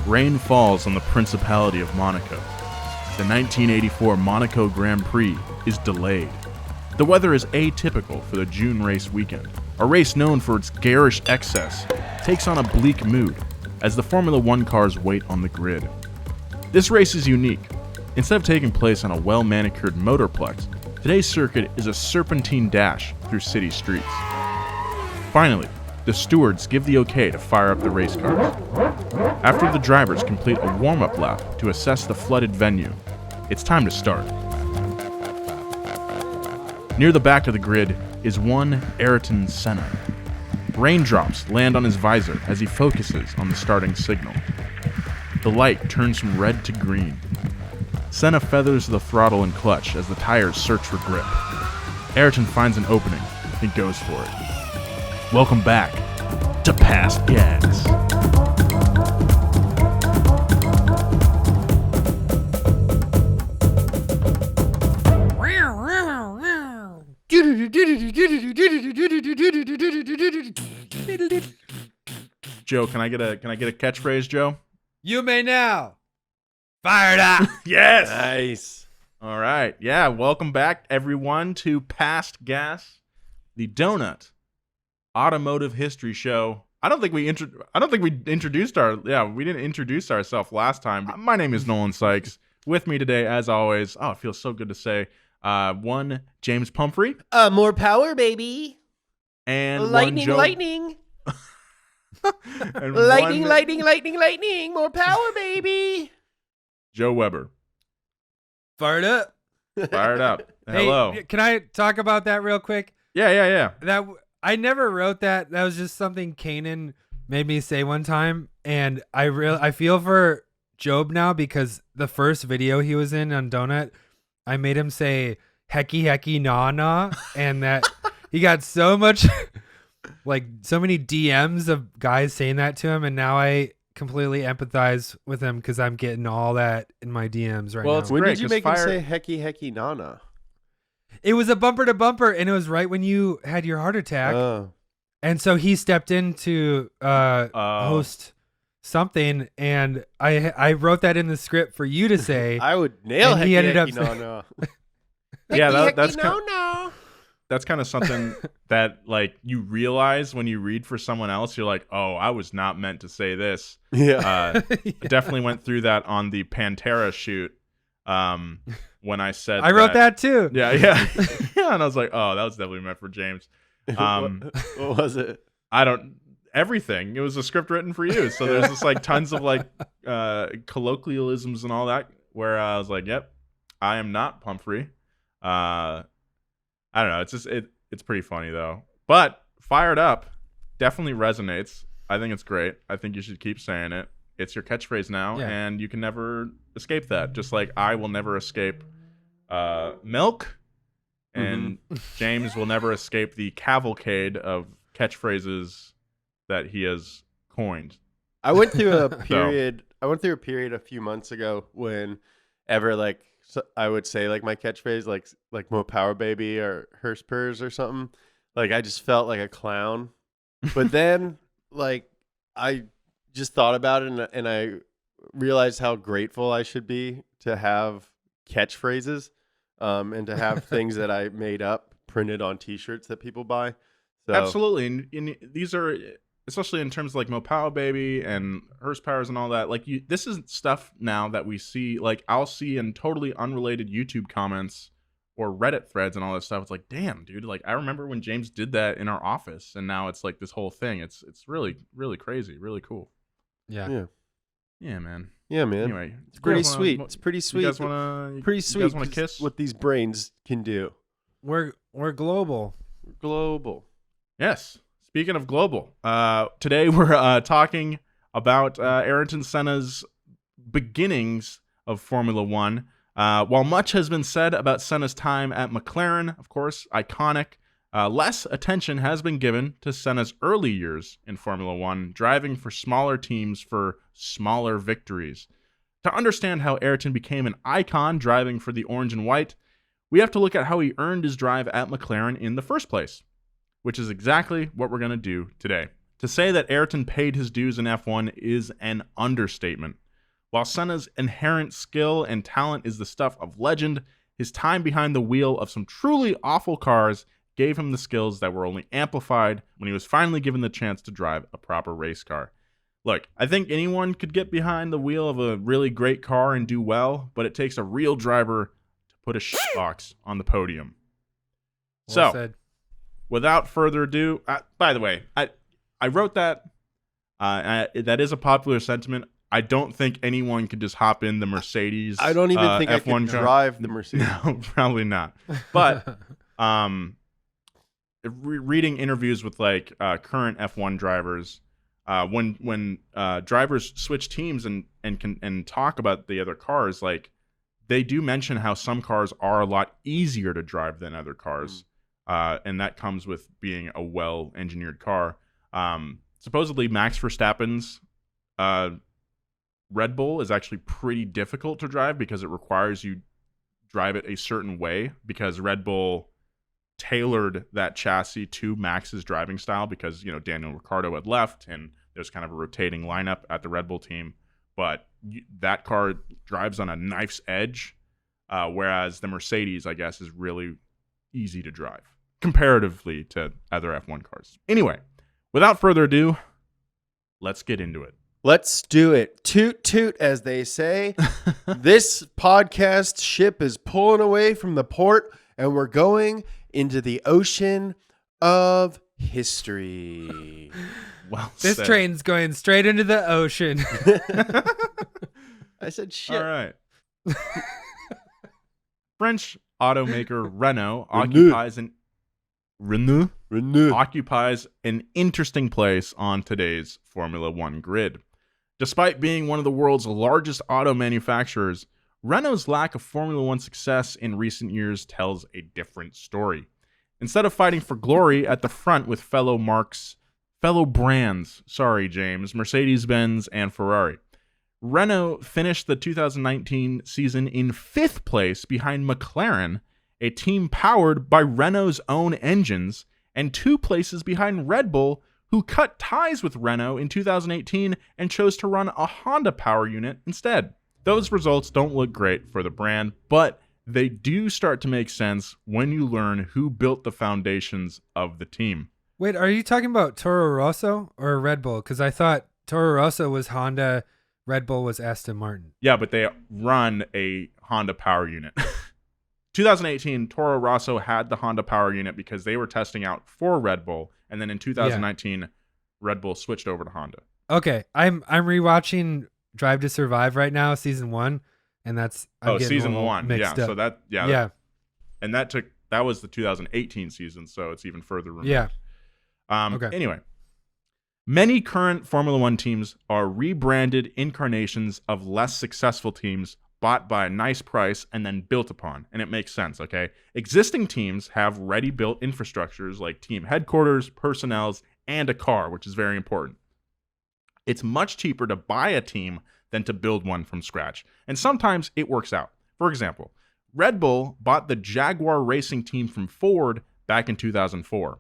Rain falls on the Principality of Monaco. The 1984 Monaco Grand Prix is delayed. The weather is atypical for the June race weekend. A race known for its garish excess takes on a bleak mood as the Formula One cars wait on the grid. This race is unique. Instead of taking place on a well-manicured motorplex, today's circuit is a serpentine dash through city streets. Finally, the stewards give the okay to fire up the race cars. After the drivers complete a warm-up lap to assess the flooded venue, it's time to start. Near the back of the grid is one Ayrton Senna. Raindrops land on his visor as he focuses on the starting signal. The light turns from red to green. Senna feathers the throttle and clutch as the tires search for grip. Ayrton finds an opening and goes for it. Welcome back to Past Gas. Joe, can I get a catchphrase, Joe? You may now. Fired up. Yes. Nice. All right. Yeah. Welcome back, everyone, to Past Gas, the donut automotive history show. We didn't introduce ourselves last time. My name is Nolan Sykes. With me today, as always, it feels so good to say, one James Pumphrey. More power, baby. And lightning. And lightning. More power, baby. Joe Weber. Fired up. Fired up. Hello. Hey, can I talk about that real quick? Yeah. That I never wrote that. That was just something Kanan made me say one time, and I feel for Job now because the first video he was in on Donut, I made him say hecky nah, and that he got so much so many DMs of guys saying that to him, and now I completely empathize with him because I'm getting all that in my DMs right now. When did you make him say hecky nana? It was a bumper to bumper, and it was right when you had your heart attack. And so he stepped in to host something, and I wrote that in the script for you to say. I would nail and hecky he ended up nana. Yeah, that's kind of something that you realize when you read for someone else. You're like, oh, I was not meant to say this. Yeah. I definitely went through that on the Pantera shoot. When I said I wrote that too. Yeah. Yeah, and I was like, oh, that was definitely meant for James. What was it? Everything. It was a script written for you. So there's just tons of colloquialisms and all that where I was like, yep, I am not Pumphrey. I don't know. It's just it's pretty funny though. But fired up definitely resonates. I think it's great. I think you should keep saying it. It's your catchphrase now, and you can never escape that. Just like I will never escape milk, and James will never escape the cavalcade of catchphrases that he has coined. I went through a period. I went through a period a few months ago whenever I would say my catchphrase like more power baby or hearse purrs or something. I just felt like a clown. But then I just thought about it and I realized how grateful I should be to have catchphrases and to have things that I made up printed on t-shirts that people buy. So, absolutely. And these are, especially in terms of Mopao Baby and Hearst Powers and all that, this is stuff now that we see, I'll see in totally unrelated YouTube comments or Reddit threads and all that stuff. It's like, damn, dude, I remember when James did that in our office, and now it's this whole thing. It's really, really crazy, really cool. Yeah, man. Yeah, man. Anyway, it's pretty sweet. It's pretty sweet. You guys want to kiss? What these brains can do. We're global. We're global. Yes. Speaking of global, today we're talking about Ayrton Senna's beginnings of Formula One. While much has been said about Senna's time at McLaren, of course, iconic, less attention has been given to Senna's early years in Formula One, driving for smaller teams for smaller victories. To understand how Ayrton became an icon driving for the orange and white, we have to look at how he earned his drive at McLaren in the first place, which is exactly what we're going to do today. To say that Ayrton paid his dues in F1 is an understatement. While Senna's inherent skill and talent is the stuff of legend, his time behind the wheel of some truly awful cars gave him the skills that were only amplified when he was finally given the chance to drive a proper race car. Look, I think anyone could get behind the wheel of a really great car and do well, but it takes a real driver to put a shitbox on the podium. Well said. Without further ado, by the way, I wrote that. That is a popular sentiment. I don't think anyone could just hop in the Mercedes. I don't even think F1 I could drive the Mercedes. No, probably not. But reading interviews with like current F1 drivers, when drivers switch teams and talk about the other cars, like they do mention how some cars are a lot easier to drive than other cars, and that comes with being a well-engineered car. Supposedly, Max Verstappen's Red Bull is actually pretty difficult to drive because it requires you drive it a certain way, because Red Bull tailored that chassis to Max's driving style because, you know, Daniel Ricciardo had left and there's kind of a rotating lineup at the Red Bull team. But that car drives on a knife's edge, whereas the Mercedes, I guess, is really easy to drive comparatively to other F1 cars. Anyway, without further ado, let's get into it. Let's do it. Toot toot, as they say. This podcast ship is pulling away from the port, and we're going into the ocean of history. Well This said. train's going straight into the ocean. I said shit. All right. French automaker Renault Renault. occupies an interesting place on today's Formula One grid. Despite being one of the world's largest auto manufacturers, Renault's lack of Formula One success in recent years tells a different story. Instead of fighting for glory at the front with fellow brands, Mercedes-Benz and Ferrari, Renault finished the 2019 season in 5th place behind McLaren, a team powered by Renault's own engines, and 2 places behind Red Bull, who cut ties with Renault in 2018 and chose to run a Honda power unit instead. Those results don't look great for the brand, but they do start to make sense when you learn who built the foundations of the team. Wait, are you talking about Toro Rosso or Red Bull? Because I thought Toro Rosso was Honda, Red Bull was Aston Martin. Yeah, but they run a Honda power unit. 2018, Toro Rosso had the Honda power unit because they were testing out for Red Bull, and then in 2019, Red Bull switched over to Honda. Okay, I'm rewatching Drive to Survive right now, season 1, and that's season 1, mixed yeah. up. So that, yeah, and that was the 2018 season, so it's even further removed. Yeah. Okay. Anyway, many current Formula One teams are rebranded incarnations of less successful teams bought by a nice price and then built upon, and it makes sense, okay? Existing teams have ready-built infrastructures like team headquarters, personnel, and a car, which is very important. It's much cheaper to buy a team than to build one from scratch, and sometimes it works out. For example, Red Bull bought the Jaguar racing team from Ford back in 2004.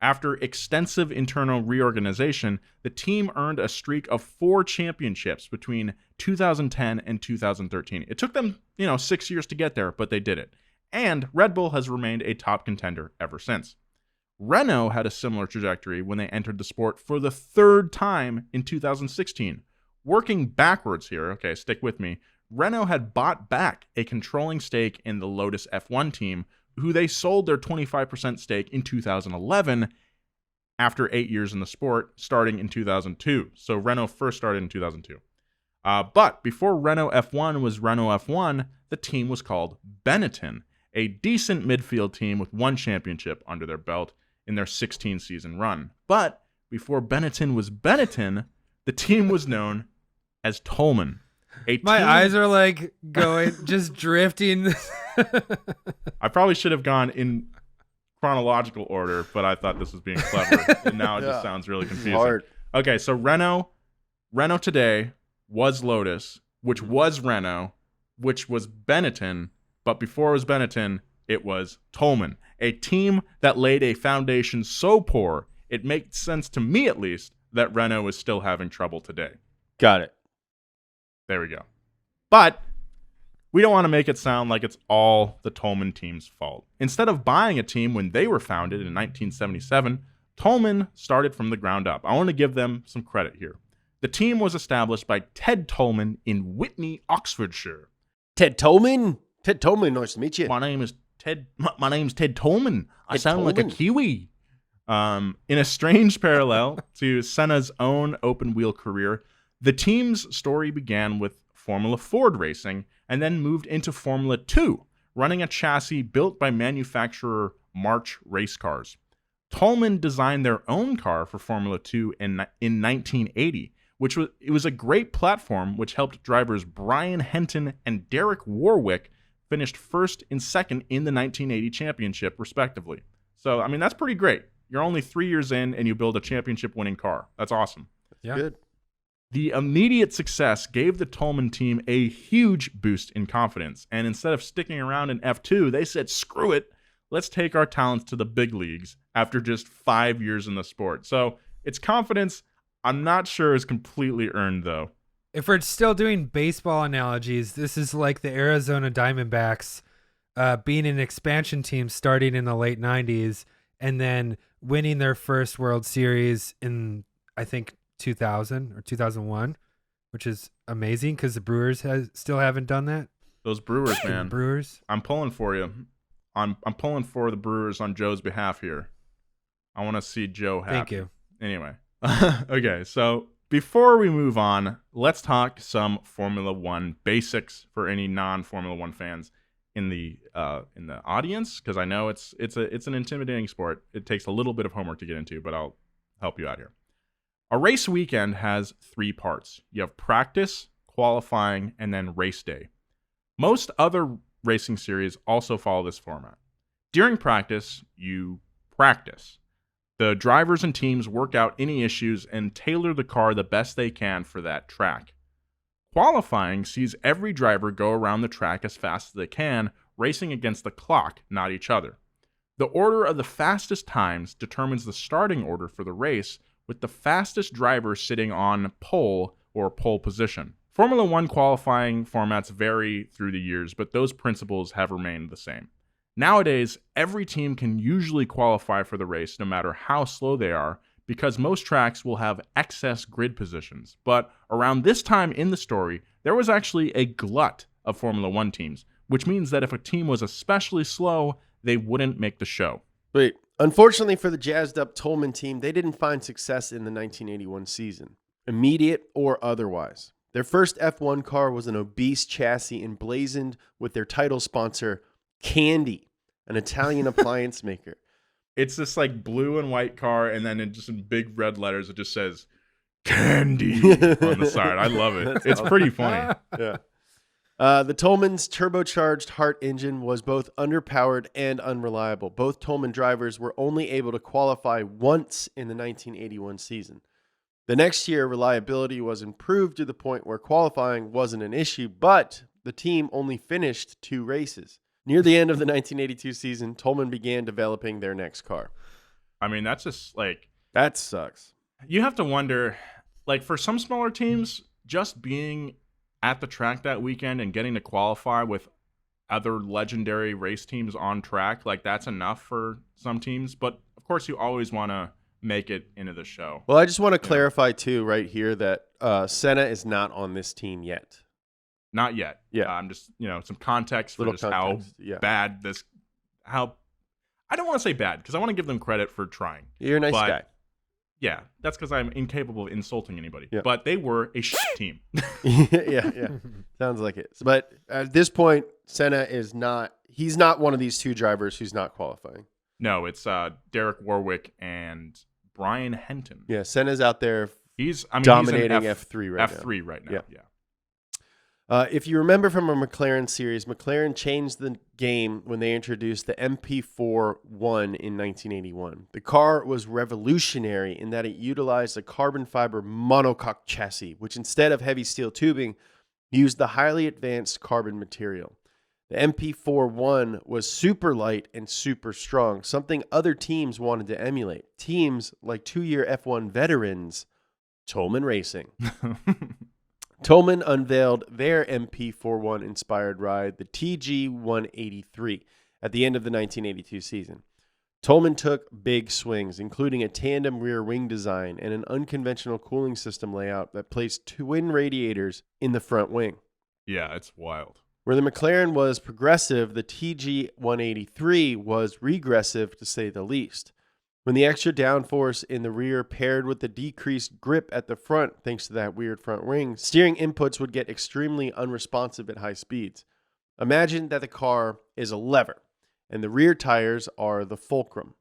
After extensive internal reorganization, the team earned a streak of 4 championships between 2010 and 2013. It took them, 6 years to get there, but they did it. And Red Bull has remained a top contender ever since. Renault had a similar trajectory when they entered the sport for the 3rd time in 2016. Working backwards here, okay, stick with me, Renault had bought back a controlling stake in the Lotus F1 team, who they sold their 25% stake in 2011 after 8 years in the sport, starting in 2002. So Renault first started in 2002. But before Renault F1 was Renault F1, the team was called Benetton, a decent midfield team with 1 championship under their belt in their 16-season run. But before Benetton was Benetton, the team was known as Toleman. My eyes are like going, just drifting. I probably should have gone in chronological order, but I thought this was being clever, and now it just sounds really confusing. Smart. Okay, so Renault today was Lotus, which was Renault, which was Benetton, but before it was Benetton, it was Toleman, a team that laid a foundation so poor, it makes sense to me at least, that Renault is still having trouble today. Got it. There we go. But we don't want to make it sound like it's all the Toleman team's fault. Instead of buying a team when they were founded in 1977, Toleman started from the ground up. I want to give them some credit here. The team was established by Ted Toleman in Witney, Oxfordshire. Ted Toleman? Ted Toleman, nice to meet you. My name's Ted Toleman. I sound like a Kiwi. In a strange parallel to Senna's own open-wheel career, the team's story began with Formula Ford racing and then moved into Formula 2, running a chassis built by manufacturer March Race Cars. Toleman designed their own car for Formula 2 in 1980, which was a great platform which helped drivers Brian Henton and Derek Warwick finished first and second in the 1980 championship, respectively. So, I mean, that's pretty great. You're only 3 years in and you build a championship-winning car. That's awesome. Yeah. Good. The immediate success gave the Toleman team a huge boost in confidence, and instead of sticking around in F2, they said, screw it, let's take our talents to the big leagues after just 5 years in the sport. So its confidence, I'm not sure, is completely earned, though. If we're still doing baseball analogies, this is like the Arizona Diamondbacks being an expansion team starting in the late 90s and then winning their first World Series in, I think, 2000 or 2001, which is amazing because the Brewers still haven't done that. Those Brewers, man. Brewers. I'm pulling for you. I'm pulling for the Brewers on Joe's behalf here. I want to see Joe happy. Thank you. Anyway. Okay, so before we move on, let's talk some Formula One basics for any non-Formula One fans in the audience, because I know it's an intimidating sport. It takes a little bit of homework to get into, but I'll help you out here. A race weekend has 3 parts. You have practice, qualifying, and then race day. Most other racing series also follow this format. During practice, you practice. The drivers and teams work out any issues and tailor the car the best they can for that track. Qualifying sees every driver go around the track as fast as they can, racing against the clock, not each other. The order of the fastest times determines the starting order for the race, with the fastest driver sitting on pole or pole position. Formula One qualifying formats vary through the years, but those principles have remained the same. Nowadays, every team can usually qualify for the race no matter how slow they are, because most tracks will have excess grid positions. But around this time in the story, there was actually a glut of Formula One teams, which means that if a team was especially slow, they wouldn't make the show. Wait, unfortunately for the jazzed-up Toleman team, they didn't find success in the 1981 season, immediate or otherwise. Their first F1 car was an obese chassis emblazoned with their title sponsor, Candy, an Italian appliance maker. It's this like blue and white car, and then in just in big red letters, it just says Candy on the side. I love it. It's pretty funny. Yeah. The Toleman's turbocharged Hart engine was both underpowered and unreliable. Both Toleman drivers were only able to qualify once in the 1981 season. The next year, reliability was improved to the point where qualifying wasn't an issue, but the team only finished 2 races. Near the end of the 1982 season, Toleman began developing their next car. I mean, that's just like... That sucks. You have to wonder, like for some smaller teams, just being at the track that weekend and getting to qualify with other legendary race teams on track, like that's enough for some teams. But of course, you always want to make it into the show. Well, I just want to clarify too right here that Senna is not on this team yet. Not yet. Yeah. I'm just, some context for Little just context, how bad this, how, I don't want to say bad because I want to give them credit for trying. You're a nice guy. Yeah, that's because I'm incapable of insulting anybody. Yeah. But they were a shit team. yeah. Sounds like it. But at this point, Senna is not, he's not one of these 2 drivers who's not qualifying. No, it's Derek Warwick and Brian Henton. Yeah, Senna's out there dominating F3 right now. F3 right now, yeah. If you remember from our McLaren series, McLaren changed the game when they introduced the MP4-1 in 1981. The car was revolutionary in that it utilized a carbon fiber monocoque chassis, which instead of heavy steel tubing, used the highly advanced carbon material. The MP4-1 was super light and super strong, something other teams wanted to emulate. Teams like 2-year F1 veterans Toleman Racing. Toleman unveiled their MP41 inspired ride, the TG183, at the end of the 1982 season. Toleman took big swings, including a tandem rear wing design and an unconventional cooling system layout that placed twin radiators in the front wing. Yeah, it's wild. Where the McLaren was progressive, the TG183 was regressive, to say the least. When the extra downforce in the rear paired with the decreased grip at the front, thanks to that weird front wing, steering inputs would get extremely unresponsive at high speeds. Imagine that the car is a lever, and the rear tires are the fulcrum.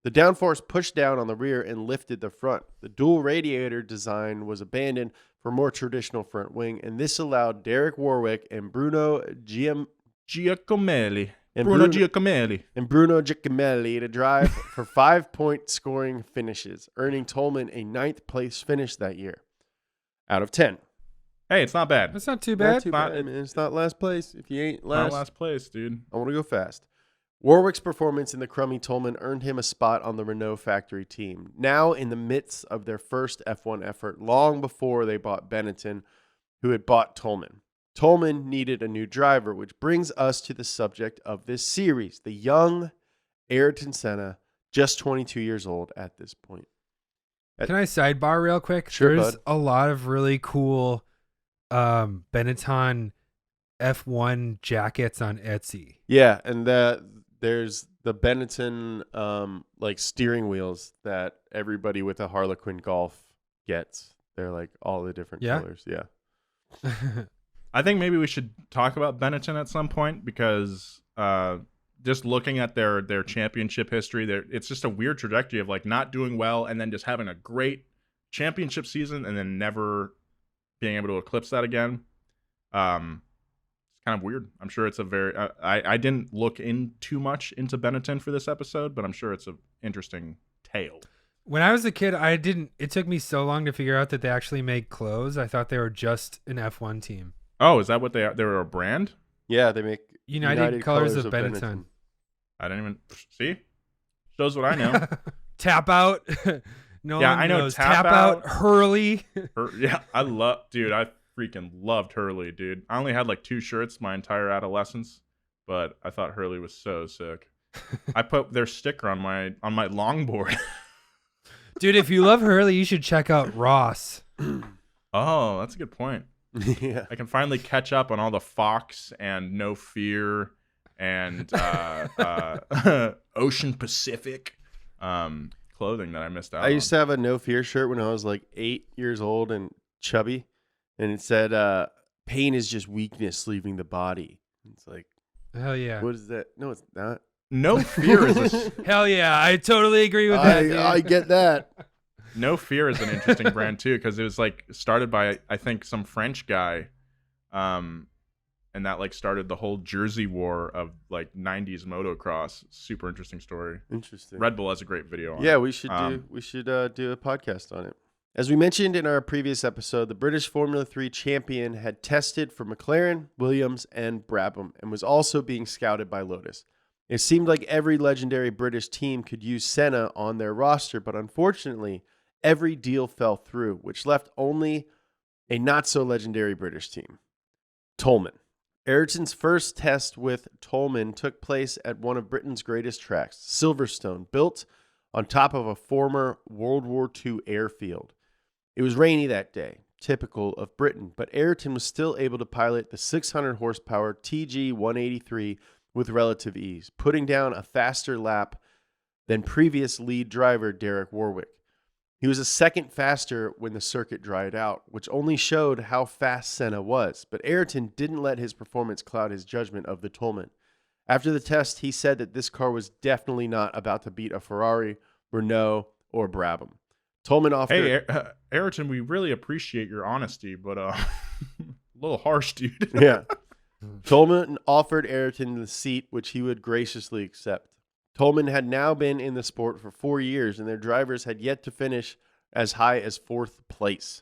The downforce pushed down on the rear and lifted the front. The dual radiator design was abandoned for more traditional front wing, and this allowed Derek Warwick and Bruno Giacomelli. And Bruno Giacomelli. And Bruno Giacomelli to drive for 5-point scoring finishes, earning Toleman a 9th place finish that year out of 10. Hey, it's not bad. That's not too bad. Not too bad. I mean, it's not last place. If you ain't last, Not last place, dude. I want to go fast. Warwick's performance in the crummy Toleman earned him a spot on the Renault factory team. Now in the midst of their first F1 effort, long before they bought Benetton, who had bought Toleman. Toleman needed a new driver, which brings us to the subject of this series, the young Ayrton Senna, just 22 years old at this point. Can I sidebar real quick? Sure, There's bud. a lot of really cool Benetton F1 jackets on Etsy. Yeah, and there's the Benetton like steering wheels that everybody with a Harlequin Golf gets. They're like all the different colors. Yeah. I think maybe we should talk about Benetton at some point because just looking at their championship history, it's just a weird trajectory of like not doing well and then just having a great championship season and then never being able to eclipse that again. It's kind of weird. I'm sure it's a very I didn't look in too much into Benetton for this episode, but I'm sure it's an interesting tale. When I was a kid, it took me so long to figure out that they actually make clothes. I thought they were just an F1 team. Oh, is that what they are? They were a brand? Yeah, they make United Colors of Benetton. I didn't even see. Shows what I know. Tap out. Nolan Yeah, I know knows. Tap Out. Hurley. Yeah, I freaking loved Hurley, dude. I only had like 2 shirts my entire adolescence, but I thought Hurley was so sick. I put their sticker on my longboard. Dude, if you love Hurley, you should check out Ross. Oh, that's a good point. Yeah. I can finally catch up on all the Fox and No Fear and Ocean Pacific clothing that I missed out on. I used to have a No Fear shirt when I was like 8 years old and chubby, and it said, "Pain is just weakness leaving the body." It's like, Hell yeah. what is that? No, it's not. No Fear is Hell yeah. I totally agree with that. I get that. No Fear is an interesting brand too because it was like started by I think some French guy, and that like started the whole Jersey war of like 90s motocross. Super interesting story. Interesting. Red Bull has a great video on it. Yeah, we should do a podcast on it. As we mentioned in our previous episode, the British Formula 3 champion had tested for McLaren, Williams, and Brabham, and was also being scouted by Lotus. It seemed like every legendary British team could use Senna on their roster, but unfortunately, every deal fell through, which left only a not-so-legendary British team, Toleman. Ayrton's first test with Toleman took place at one of Britain's greatest tracks, Silverstone, built on top of a former World War II airfield. It was rainy that day, typical of Britain, but Ayrton was still able to pilot the 600-horsepower TG183 with relative ease, putting down a faster lap than previous lead driver Derek Warwick. He was a second faster when the circuit dried out, which only showed how fast Senna was, but Ayrton didn't let his performance cloud his judgment of the Toleman. After the test, he said that this car was definitely not about to beat a Ferrari, Renault, or Brabham. Toleman offered... Hey, Ayrton, we really appreciate your honesty, but a little harsh, dude. Yeah. Toleman offered Ayrton the seat, which he would graciously accept. Toleman had now been in the sport for 4 years, and their drivers had yet to finish as high as 4th place.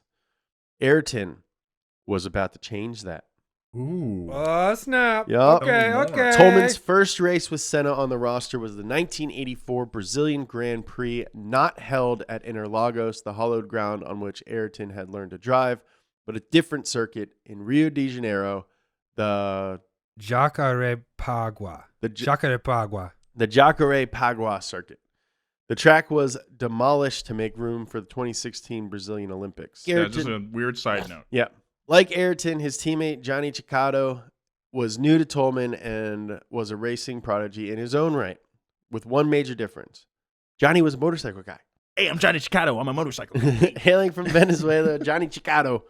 Ayrton was about to change that. Ooh. Oh, snap. Yup. Okay, Tell me more. okay. Toleman's first race with Senna on the roster was the 1984 Brazilian Grand Prix, not held at Interlagos, the hollowed ground on which Ayrton had learned to drive, but a different circuit in Rio de Janeiro, the Jacarepagua. the Jacarepagua. Jacaré-Paguá circuit. The track was demolished to make room for the 2016 Brazilian Olympics. Yeah, just a weird side note. Yeah. Like Ayrton, his teammate Johnny Chicado was new to Toleman and was a racing prodigy in his own right, with one major difference. Johnny was a motorcycle guy. Hey, I'm Johnny Chicado. I'm a motorcycle. Hailing from Venezuela, Johnny Chicado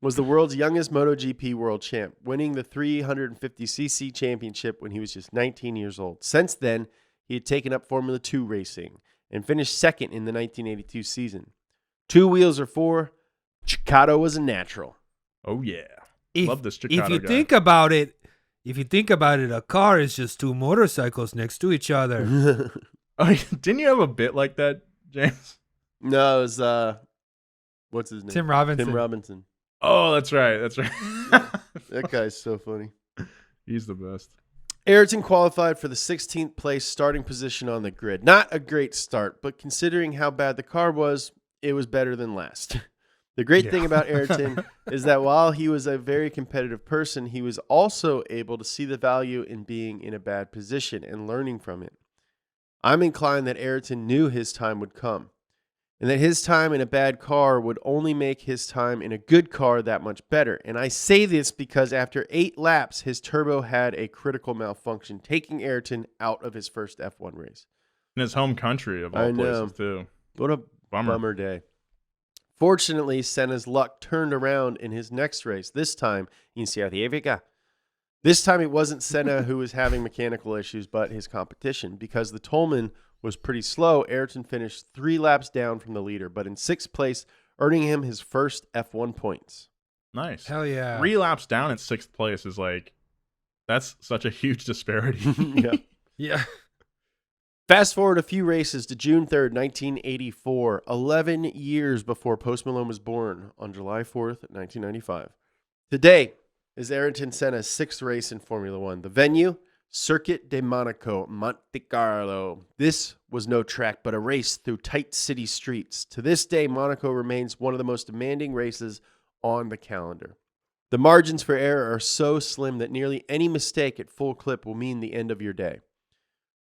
was the world's youngest MotoGP world champ, winning the 350cc championship when he was just 19 years old. Since then, he had taken up Formula 2 racing and finished second in the 1982 season. 2 wheels or 4, Chicado was a natural. Oh, yeah. If, Love this Chicado if you guy. think about it, a car is just 2 motorcycles next to each other. Oh, didn't you have a bit like that, James? No, it was, what's his name? Tim Robinson. Tim Robinson. Oh, that's right. That's right. That guy's so funny. He's the best. Ayrton qualified for the 16th place starting position on the grid. Not a great start, but considering how bad the car was, it was better than last. The great thing about Ayrton is that while he was a very competitive person, he was also able to see the value in being in a bad position and learning from it. I'm inclined that Ayrton knew his time would come, and that his time in a bad car would only make his time in a good car that much better. And I say this because after 8 laps, his turbo had a critical malfunction, taking Ayrton out of his first F1 race. In his home country, of all places, too. What a bummer day. Fortunately, Senna's luck turned around in his next race, this time in South Africa. This time it wasn't Senna who was having mechanical issues, but his competition. Because the Toleman was pretty slow, Ayrton finished 3 laps down from the leader, but in 6th place, earning him his first F1 points. Nice. Hell yeah. 3 laps down at 6th place is like, that's such a huge disparity. Yeah. Yeah. Fast forward a few races to June 3rd, 1984, 11 years before Post Malone was born on July 4th, 1995. Today is Ayrton Senna's 6th race in Formula One. The venue, Circuit de Monaco, Monte Carlo. This was no track, but a race through tight city streets. To this day, Monaco remains one of the most demanding races on the calendar. The margins for error are so slim that nearly any mistake at full clip will mean the end of your day.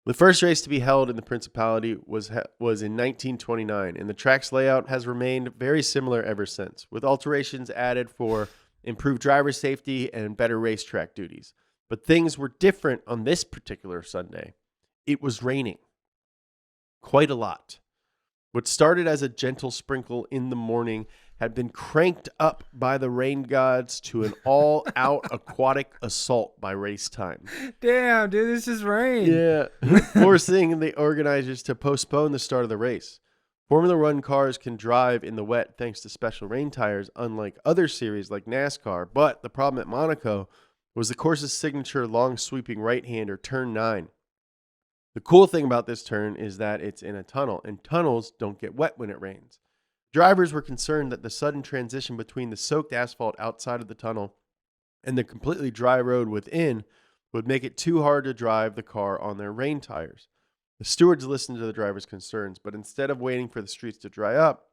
The first race to be held in the Principality was in 1929, and the track's layout has remained very similar ever since, with alterations added for improved driver safety and better racetrack duties. But things were different on this particular Sunday. It was raining. Quite a lot. What started as a gentle sprinkle in the morning had been cranked up by the rain gods to an all-out aquatic assault by race time. Damn, dude, this is rain. Yeah, forcing the organizers to postpone the start of the race. Formula One cars can drive in the wet thanks to special rain tires, unlike other series like NASCAR. But the problem at Monaco was the course's signature long sweeping right-hander, turn 9. The cool thing about this turn is that it's in a tunnel, and tunnels don't get wet when it rains. Drivers were concerned that the sudden transition between the soaked asphalt outside of the tunnel and the completely dry road within would make it too hard to drive the car on their rain tires. The stewards listened to the drivers' concerns, but instead of waiting for the streets to dry up,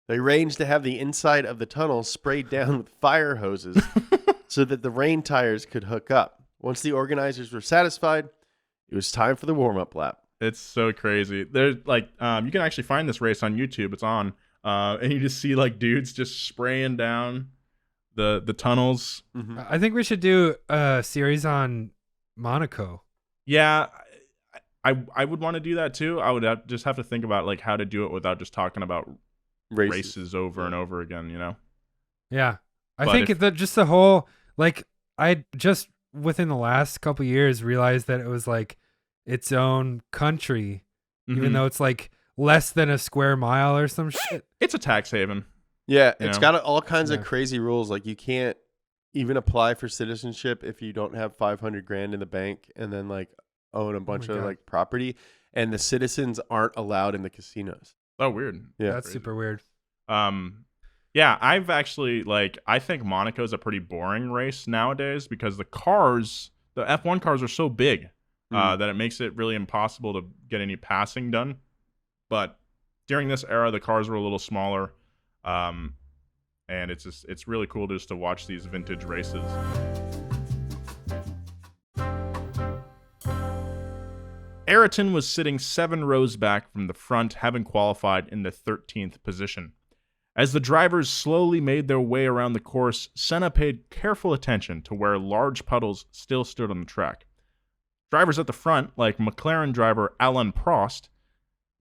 they arranged to have the inside of the tunnel sprayed down with fire hoses so that the rain tires could hook up. Once the organizers were satisfied, it was time for the warm-up lap. It's so crazy. There's like, you can actually find this race on YouTube. It's on, and you just see like dudes just spraying down the tunnels. Mm-hmm. I think we should do a series on Monaco. Yeah, I would want to do that too. I would just have to think about like how to do it without just talking about races over and over again. You know? Yeah, I But think if- that just the whole like I just within the last couple years realized that it was like its own country, even Mhm. though it's like less than a square mile or some shit. It's a tax haven. Yeah, You it's know? got all kinds Yeah. of crazy rules. Like you can't even apply for citizenship if you don't have 500 grand in the bank and then like own a bunch my of God. like property. And the citizens aren't allowed in the casinos. Oh, weird. Yeah. That's Crazy. super weird. Yeah, Yeah, I've actually, I think Monaco's a pretty boring race nowadays because the F1 cars are so big that it makes it really impossible to get any passing done. But during this era, the cars were a little smaller, and it's really cool just to watch these vintage races. Ayrton was sitting 7 rows back from the front, having qualified in the 13th position. As the drivers slowly made their way around the course, Senna paid careful attention to where large puddles still stood on the track. Drivers at the front, like McLaren driver Alain Prost,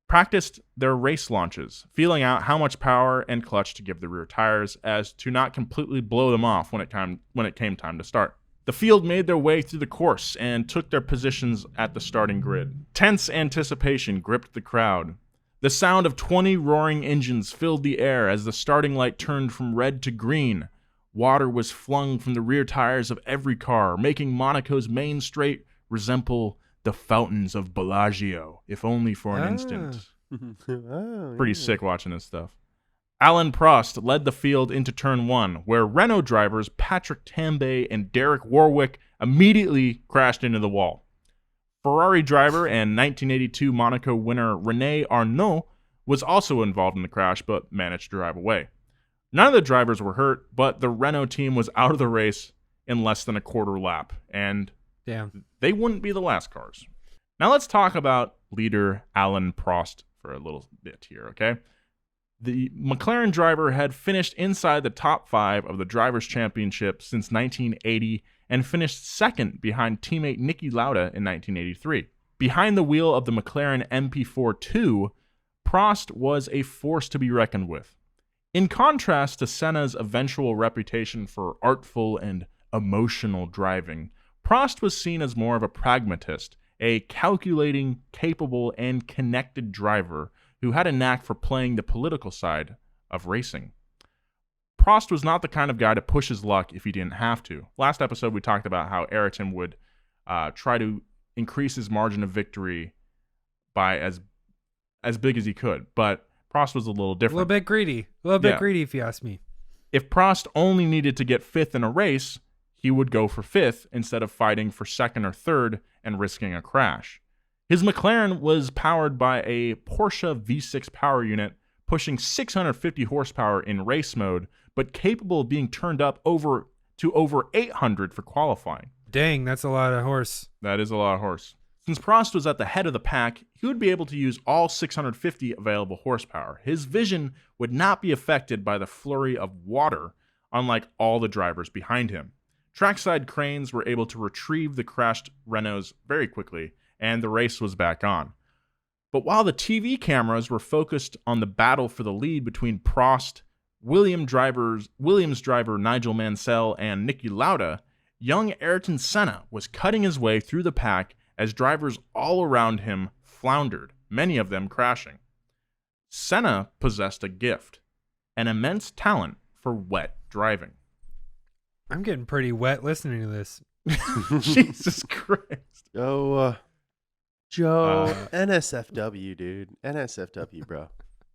practiced their race launches, feeling out how much power and clutch to give the rear tires as to not completely blow them off when it came time to start. The field made their way through the course and took their positions at the starting grid. Tense anticipation gripped the crowd. The sound of 20 roaring engines filled the air as the starting light turned from red to green. Water was flung from the rear tires of every car, making Monaco's main straight resemble the fountains of Bellagio, if only for an instant. Pretty sick watching this stuff. Alain Prost led the field into turn 1, where Renault drivers Patrick Tambay and Derek Warwick immediately crashed into the wall. Ferrari driver and 1982 Monaco winner René Arnoux was also involved in the crash, but managed to drive away. None of the drivers were hurt, but the Renault team was out of the race in less than a quarter lap, and they wouldn't be the last cars. Now let's talk about leader Alain Prost for a little bit here, okay? The McLaren driver had finished inside the top 5 of the Drivers' Championship since 1980 and finished second behind teammate Niki Lauda in 1983. Behind the wheel of the McLaren MP4-2, Prost was a force to be reckoned with. In contrast to Senna's eventual reputation for artful and emotional driving, Prost was seen as more of a pragmatist, a calculating, capable, and connected driver who had a knack for playing the political side of racing. Prost was not the kind of guy to push his luck if he didn't have to. Last episode, we talked about how Ayrton would try to increase his margin of victory by as big as he could, but Prost was a little different. A little bit greedy. A little bit greedy, if you ask me. If Prost only needed to get 5th in a race, he would go for 5th instead of fighting for 2nd or 3rd and risking a crash. His McLaren was powered by a Porsche V6 power unit, pushing 650 horsepower in race mode, but capable of being turned up to over 800 for qualifying. Dang, that's a lot of horse. That is a lot of horse. Since Prost was at the head of the pack, he would be able to use all 650 available horsepower. His vision would not be affected by the flurry of water, unlike all the drivers behind him. Trackside cranes were able to retrieve the crashed Renaults very quickly, and the race was back on. But while the TV cameras were focused on the battle for the lead between Prost, Williams driver Nigel Mansell, and Niki Lauda, young Ayrton Senna was cutting his way through the pack as drivers all around him floundered, many of them crashing. Senna possessed a gift, an immense talent for wet driving. I'm getting pretty wet listening to this. Jesus Christ. Joe, NSFW, dude. NSFW, bro.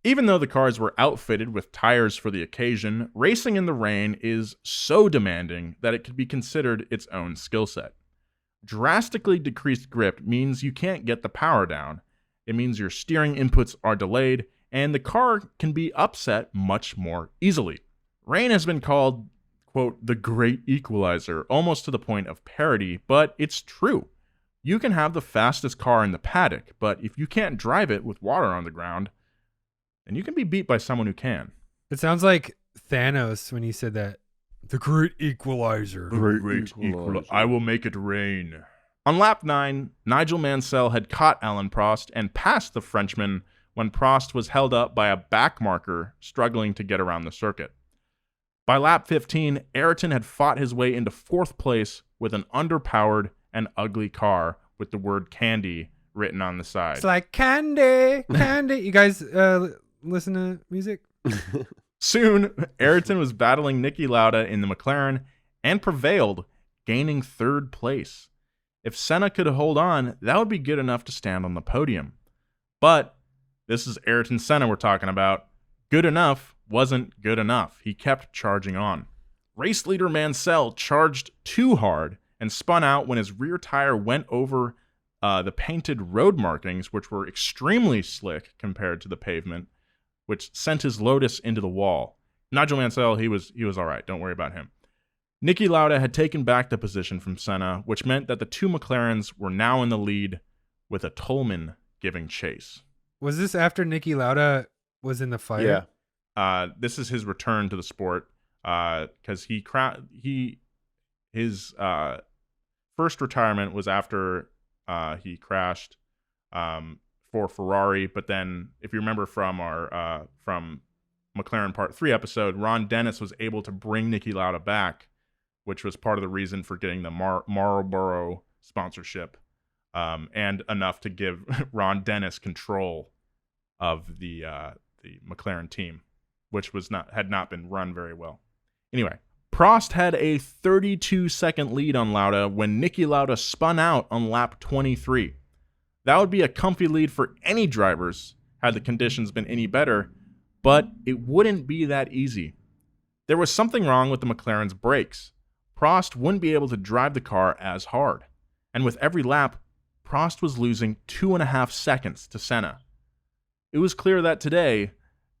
Even though the cars were outfitted with tires for the occasion, racing in the rain is so demanding that it could be considered its own skill set. Drastically decreased grip means you can't get the power down. It means your steering inputs are delayed, and the car can be upset much more easily. Rain has been called, quote, the great equalizer, almost to the point of parody, but it's true. You can have the fastest car in the paddock, but if you can't drive it with water on the ground, then you can be beat by someone who can. It sounds like Thanos when he said that. The great equalizer. Great equalizer. I will make it rain. On lap 9, Nigel Mansell had caught Alain Prost and passed the Frenchman when Prost was held up by a back marker struggling to get around the circuit. By lap 15, Ayrton had fought his way into 4th place with an underpowered and ugly car with the word candy written on the side. It's like candy, candy. You guys listen to music? Soon, Ayrton was battling Niki Lauda in the McLaren and prevailed, gaining 3rd place. If Senna could hold on, that would be good enough to stand on the podium. But this is Ayrton Senna we're talking about. Good enough wasn't good enough. He kept charging on. Race leader Mansell charged too hard and spun out when his rear tire went over the painted road markings, which were extremely slick compared to the pavement, which sent his Lotus into the wall. Nigel Mansell, he was all right. Don't worry about him. Niki Lauda had taken back the position from Senna, which meant that the two McLarens were now in the lead with a Toleman giving chase. Was this after Niki Lauda was in the fire? Yeah. This is his return to the sport because his first retirement was after he crashed for Ferrari. But then, if you remember from our from McLaren Part 3 episode, Ron Dennis was able to bring Niki Lauda back, which was part of the reason for getting the Marlboro sponsorship, and enough to give Ron Dennis control of the McLaren team, which had not been run very well. Anyway, Prost had a 32-second lead on Lauda when Niki Lauda spun out on lap 23. That would be a comfy lead for any drivers had the conditions been any better, but it wouldn't be that easy. There was something wrong with the McLaren's brakes. Prost wouldn't be able to drive the car as hard, and with every lap, Prost was losing 2.5 seconds to Senna. It was clear that today,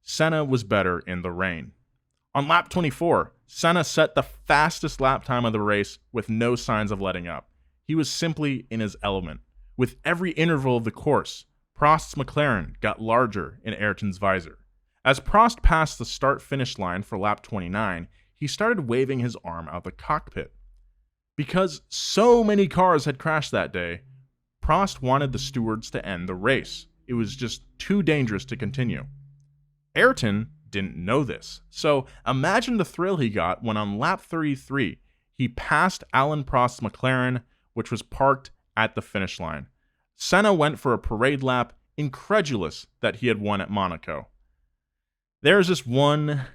Senna was better in the rain. On lap 24, Senna set the fastest lap time of the race with no signs of letting up. He was simply in his element. With every interval of the course, Prost's McLaren got larger in Ayrton's visor. As Prost passed the start-finish line for lap 29, he started waving his arm out the cockpit. Because so many cars had crashed that day, Prost wanted the stewards to end the race. It was just too dangerous to continue. Ayrton didn't know this, so imagine the thrill he got when on lap 33, he passed Alain Prost's McLaren, which was parked at the finish line. Senna went for a parade lap, incredulous that he had won at Monaco. There's just one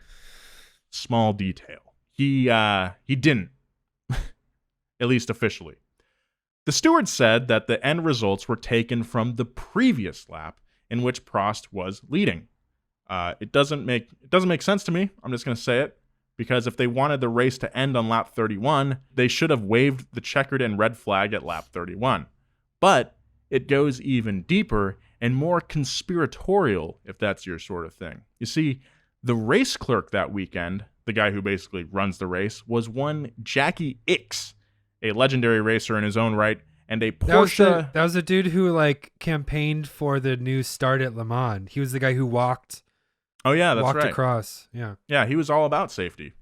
small detail. He didn't, at least officially. The steward said that the end results were taken from the previous lap in which Prost was leading. It doesn't make sense to me. I'm just going to say it, because if they wanted the race to end on lap 31, they should have waved the checkered and red flag at lap 31. But it goes even deeper and more conspiratorial, if that's your sort of thing. You see, the race clerk that weekend, the guy who basically runs the race, was one Jackie Ickx, a legendary racer in his own right, and a Porsche. That was the dude who campaigned for the new start at Le Mans. He was the guy who walked. Oh yeah, that's walked right. across. Yeah. Yeah, he was all about safety.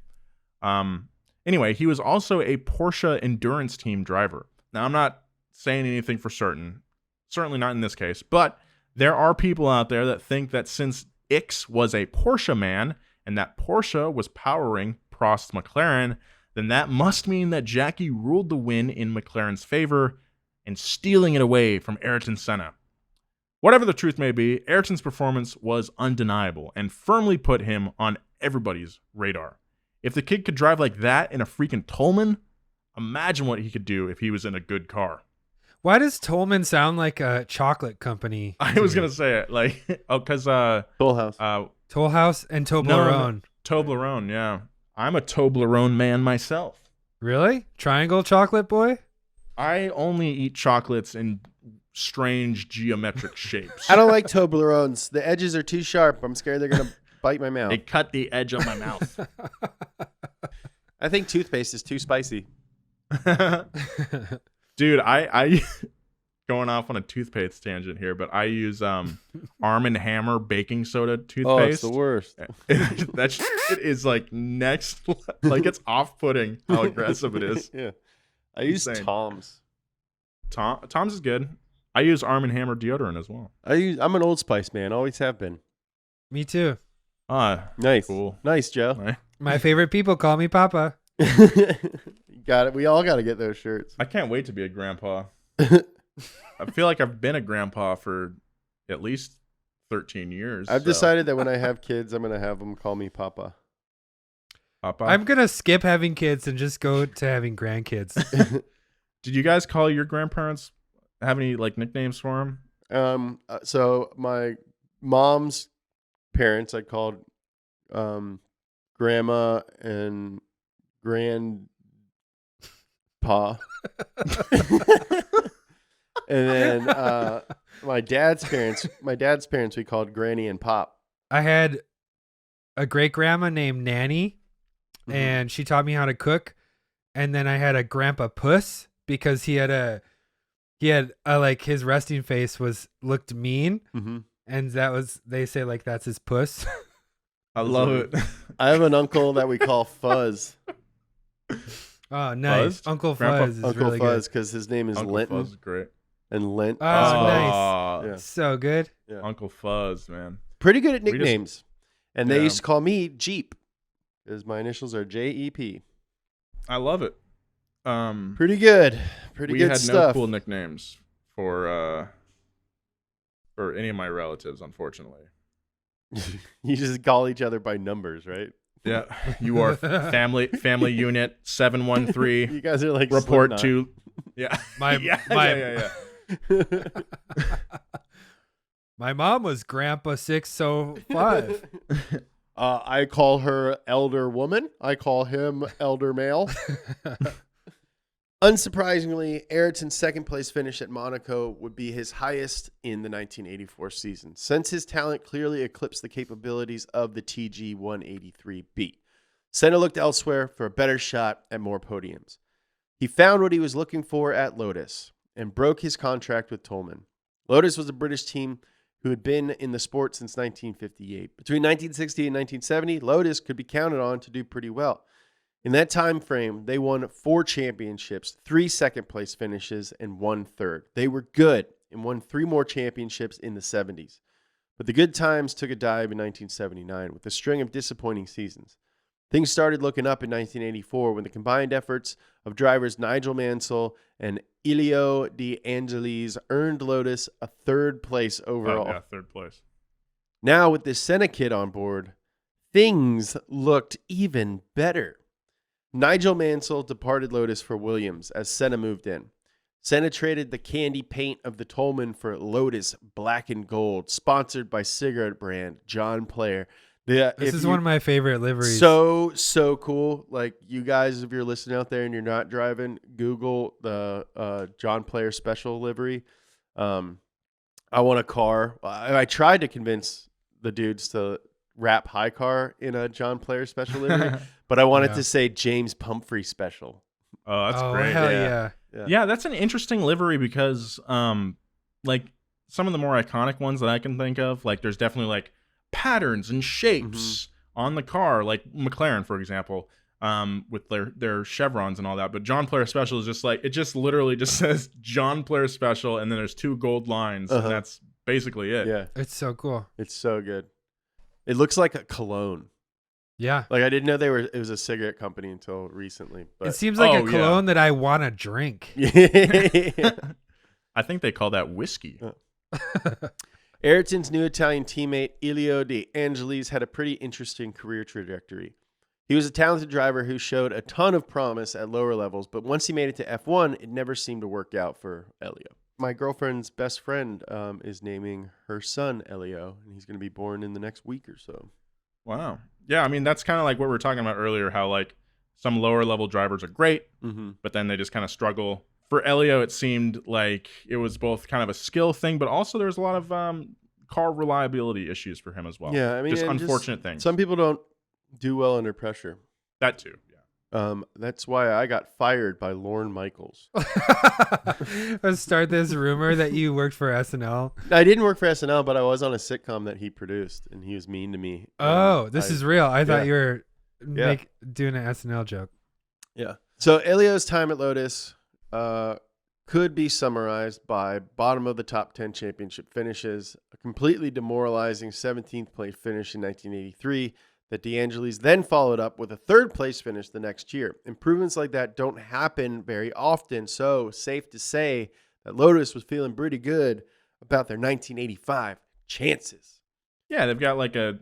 Anyway, he was also a Porsche endurance team driver. Now, I'm not saying anything for certain, certainly not in this case, but there are people out there that think that since Ickx was a Porsche man and that Porsche was powering Prost's McLaren, then that must mean that Jackie ruled the win in McLaren's favor and stealing it away from Ayrton Senna. Whatever the truth may be, Ayrton's performance was undeniable and firmly put him on everybody's radar. If the kid could drive like that in a freaking Toleman, imagine what he could do if he was in a good car. Why does Toleman sound like a chocolate company? I was going to say it. Because Toll House. Toll House and Toblerone. No, Toblerone, yeah. I'm a Toblerone man myself. Really? Triangle chocolate boy? I only eat chocolates in strange geometric shapes. I don't like Toblerones. The edges are too sharp. I'm scared they're going to bite my mouth. They cut the edge of my mouth. I think toothpaste is too spicy. Dude, I going off on a toothpaste tangent here, but I use Arm & Hammer baking soda toothpaste. Oh, it's the worst. That shit is next, it's off-putting how aggressive it is. Yeah. I use Insane. Tom's. Tom's is good. I use Arm & Hammer deodorant as well. I'm an Old Spice man. Always have been. Me too. Nice. Cool. Nice, Joe. Nice. My favorite people call me Papa. Got it. We all got to get those shirts. I can't wait to be a grandpa. I feel like I've been a grandpa for at least 13 years. I've decided that when I have kids, I'm going to have them call me Papa. Papa? I'm going to skip having kids and just go to having grandkids. Did you guys call your grandparents, have any nicknames for them? So my mom's parents, I called grandma and grandpa. And then my dad's parents we called Granny and Pop. I had a great grandma named Nanny, and she taught me how to cook. And then I had a grandpa Puss because he had like his resting face looked mean, and they say like that's his puss. I love it. I have an uncle that we call Fuzz. Oh, nice. Fuzz? Uncle Grandpa- Fuzz is Uncle really Fuzz, because his name is Uncle Linton. Fuzz is great. And Lint. Oh, nice. good. Yeah. So good. Yeah. Uncle Fuzz, man. Pretty good at We just- nicknames. And they Yeah. used to call me Jeep, because my initials are JEP. I love it. Pretty good. Pretty we good had stuff. no cool nicknames for any of my relatives, unfortunately. You just call each other by numbers, right? Yeah, you are family unit 713. You guys are like report Slipknot. to. Yeah, My yeah. my mom was Grandpa 605. I call her elder woman. I call him elder male. Unsurprisingly, Ayrton's second place finish at Monaco would be his highest in the 1984 season, since his talent clearly eclipsed the capabilities of the TG 183B. Senna looked elsewhere for a better shot at more podiums. He found what he was looking for at Lotus and broke his contract with Toleman. Lotus was a British team who had been in the sport since 1958. Between 1960 and 1970, Lotus could be counted on to do pretty well. In that time frame, they won 4 championships, 3 second-place finishes, and 1 third. They were good and won 3 more championships in the 70s. But the good times took a dive in 1979 with a string of disappointing seasons. Things started looking up in 1984 when the combined efforts of drivers Nigel Mansell and Elio De Angelis earned Lotus a 3rd place overall. Oh, yeah, 3rd place. Now, with this Senna kid on board, things looked even better. Nigel Mansell departed Lotus for Williams as Senna moved in. Senna traded the candy paint of the Toleman for Lotus Black and Gold, sponsored by cigarette brand John Player. This is one of my favorite liveries. So cool. Like, you guys, if you're listening out there and you're not driving, Google the John Player special livery. I want a car. I tried to convince the dudes to wrap high car in a John Player special livery, but I wanted to say James Pumphrey special. Oh, that's great. Hell yeah. Yeah, that's an interesting livery because, like, some of the more iconic ones that I can think of, like, there's definitely, like, patterns and shapes on the car, like McLaren, for example, with their chevrons and all that. But John Player Special is just like, it just literally just says John Player Special, and then there's 2 gold lines, and that's basically it. Yeah. It's so cool. It's so good. It looks like a cologne. Yeah. Like, I didn't know it was a cigarette company until recently. But It seems like a cologne that I want to drink. I think they call that whiskey. Ayrton's new Italian teammate, Elio De Angelis, had a pretty interesting career trajectory. He was a talented driver who showed a ton of promise at lower levels, but once he made it to F1, it never seemed to work out for Elio. My girlfriend's best friend is naming her son Elio, and he's going to be born in the next week or so. Wow. Yeah, I mean, that's kind of like what we were talking about earlier, how, like, some lower level drivers are great, but then they just kind of struggle. For Elio, it seemed like it was both kind of a skill thing, but also there was a lot of car reliability issues for him as well. Yeah, I mean, just unfortunate things. Some people don't do well under pressure. That too, yeah. That's why I got fired by Lorne Michaels. Let's start this rumor that you worked for SNL. I didn't work for SNL, but I was on a sitcom that he produced, and he was mean to me. Oh, this is real. I thought you were Yeah. doing an SNL joke. Yeah. So Elio's time at Lotus could be summarized by bottom of the top 10 championship finishes, a completely demoralizing 17th place finish in 1983 that De Angelis then followed up with a 3rd place finish the next year. Improvements like that don't happen very often, so safe to say that Lotus was feeling pretty good about their 1985 chances. Yeah, they've got like a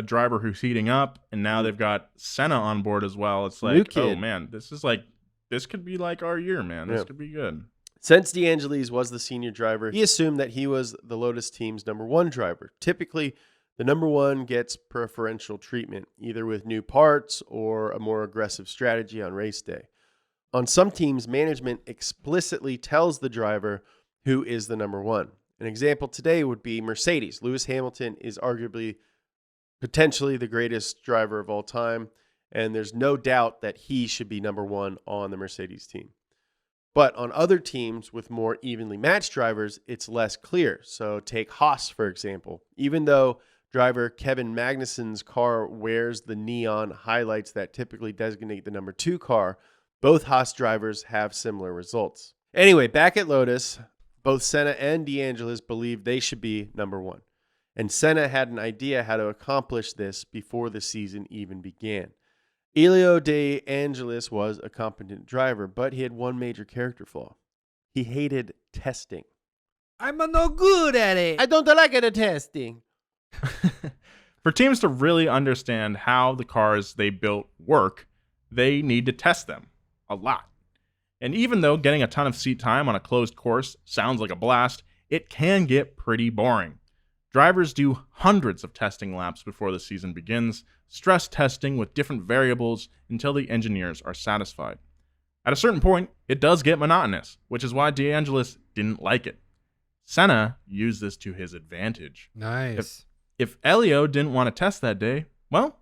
driver who's heating up, and now they've got Senna on board as well. It's like, oh man, this could be like our year, man. This could be good. Since De Angelis was the senior driver, he assumed that he was the Lotus team's number 1 driver. Typically, The number one gets preferential treatment, either with new parts or a more aggressive strategy on race day. On some teams, management explicitly tells the driver who is the number one. An example today would be Mercedes. Lewis Hamilton is arguably potentially the greatest driver of all time, and there's no doubt that he should be number one on the Mercedes team. But on other teams with more evenly matched drivers, it's less clear. So take Haas, for example. Even though driver Kevin Magnussen's car wears the neon highlights that typically designate the number two car, both Haas drivers have similar results. Anyway, back at Lotus, both Senna and DeAngelis believed they should be number one. And Senna had an idea how to accomplish this before the season even began. Elio De Angelis was a competent driver, but he had one major character flaw. He hated testing. I'm no good at it. I don't like the testing. For teams to really understand how the cars they built work, they need to test them a lot. And even though getting a ton of seat time on a closed course sounds like a blast, it can get pretty boring. Drivers do hundreds of testing laps before the season begins, stress testing with different variables until the engineers are satisfied. At a certain point, it does get monotonous, which is why DeAngelis didn't like it. Senna used this to his advantage. Nice. If Elio didn't want to test that day, well,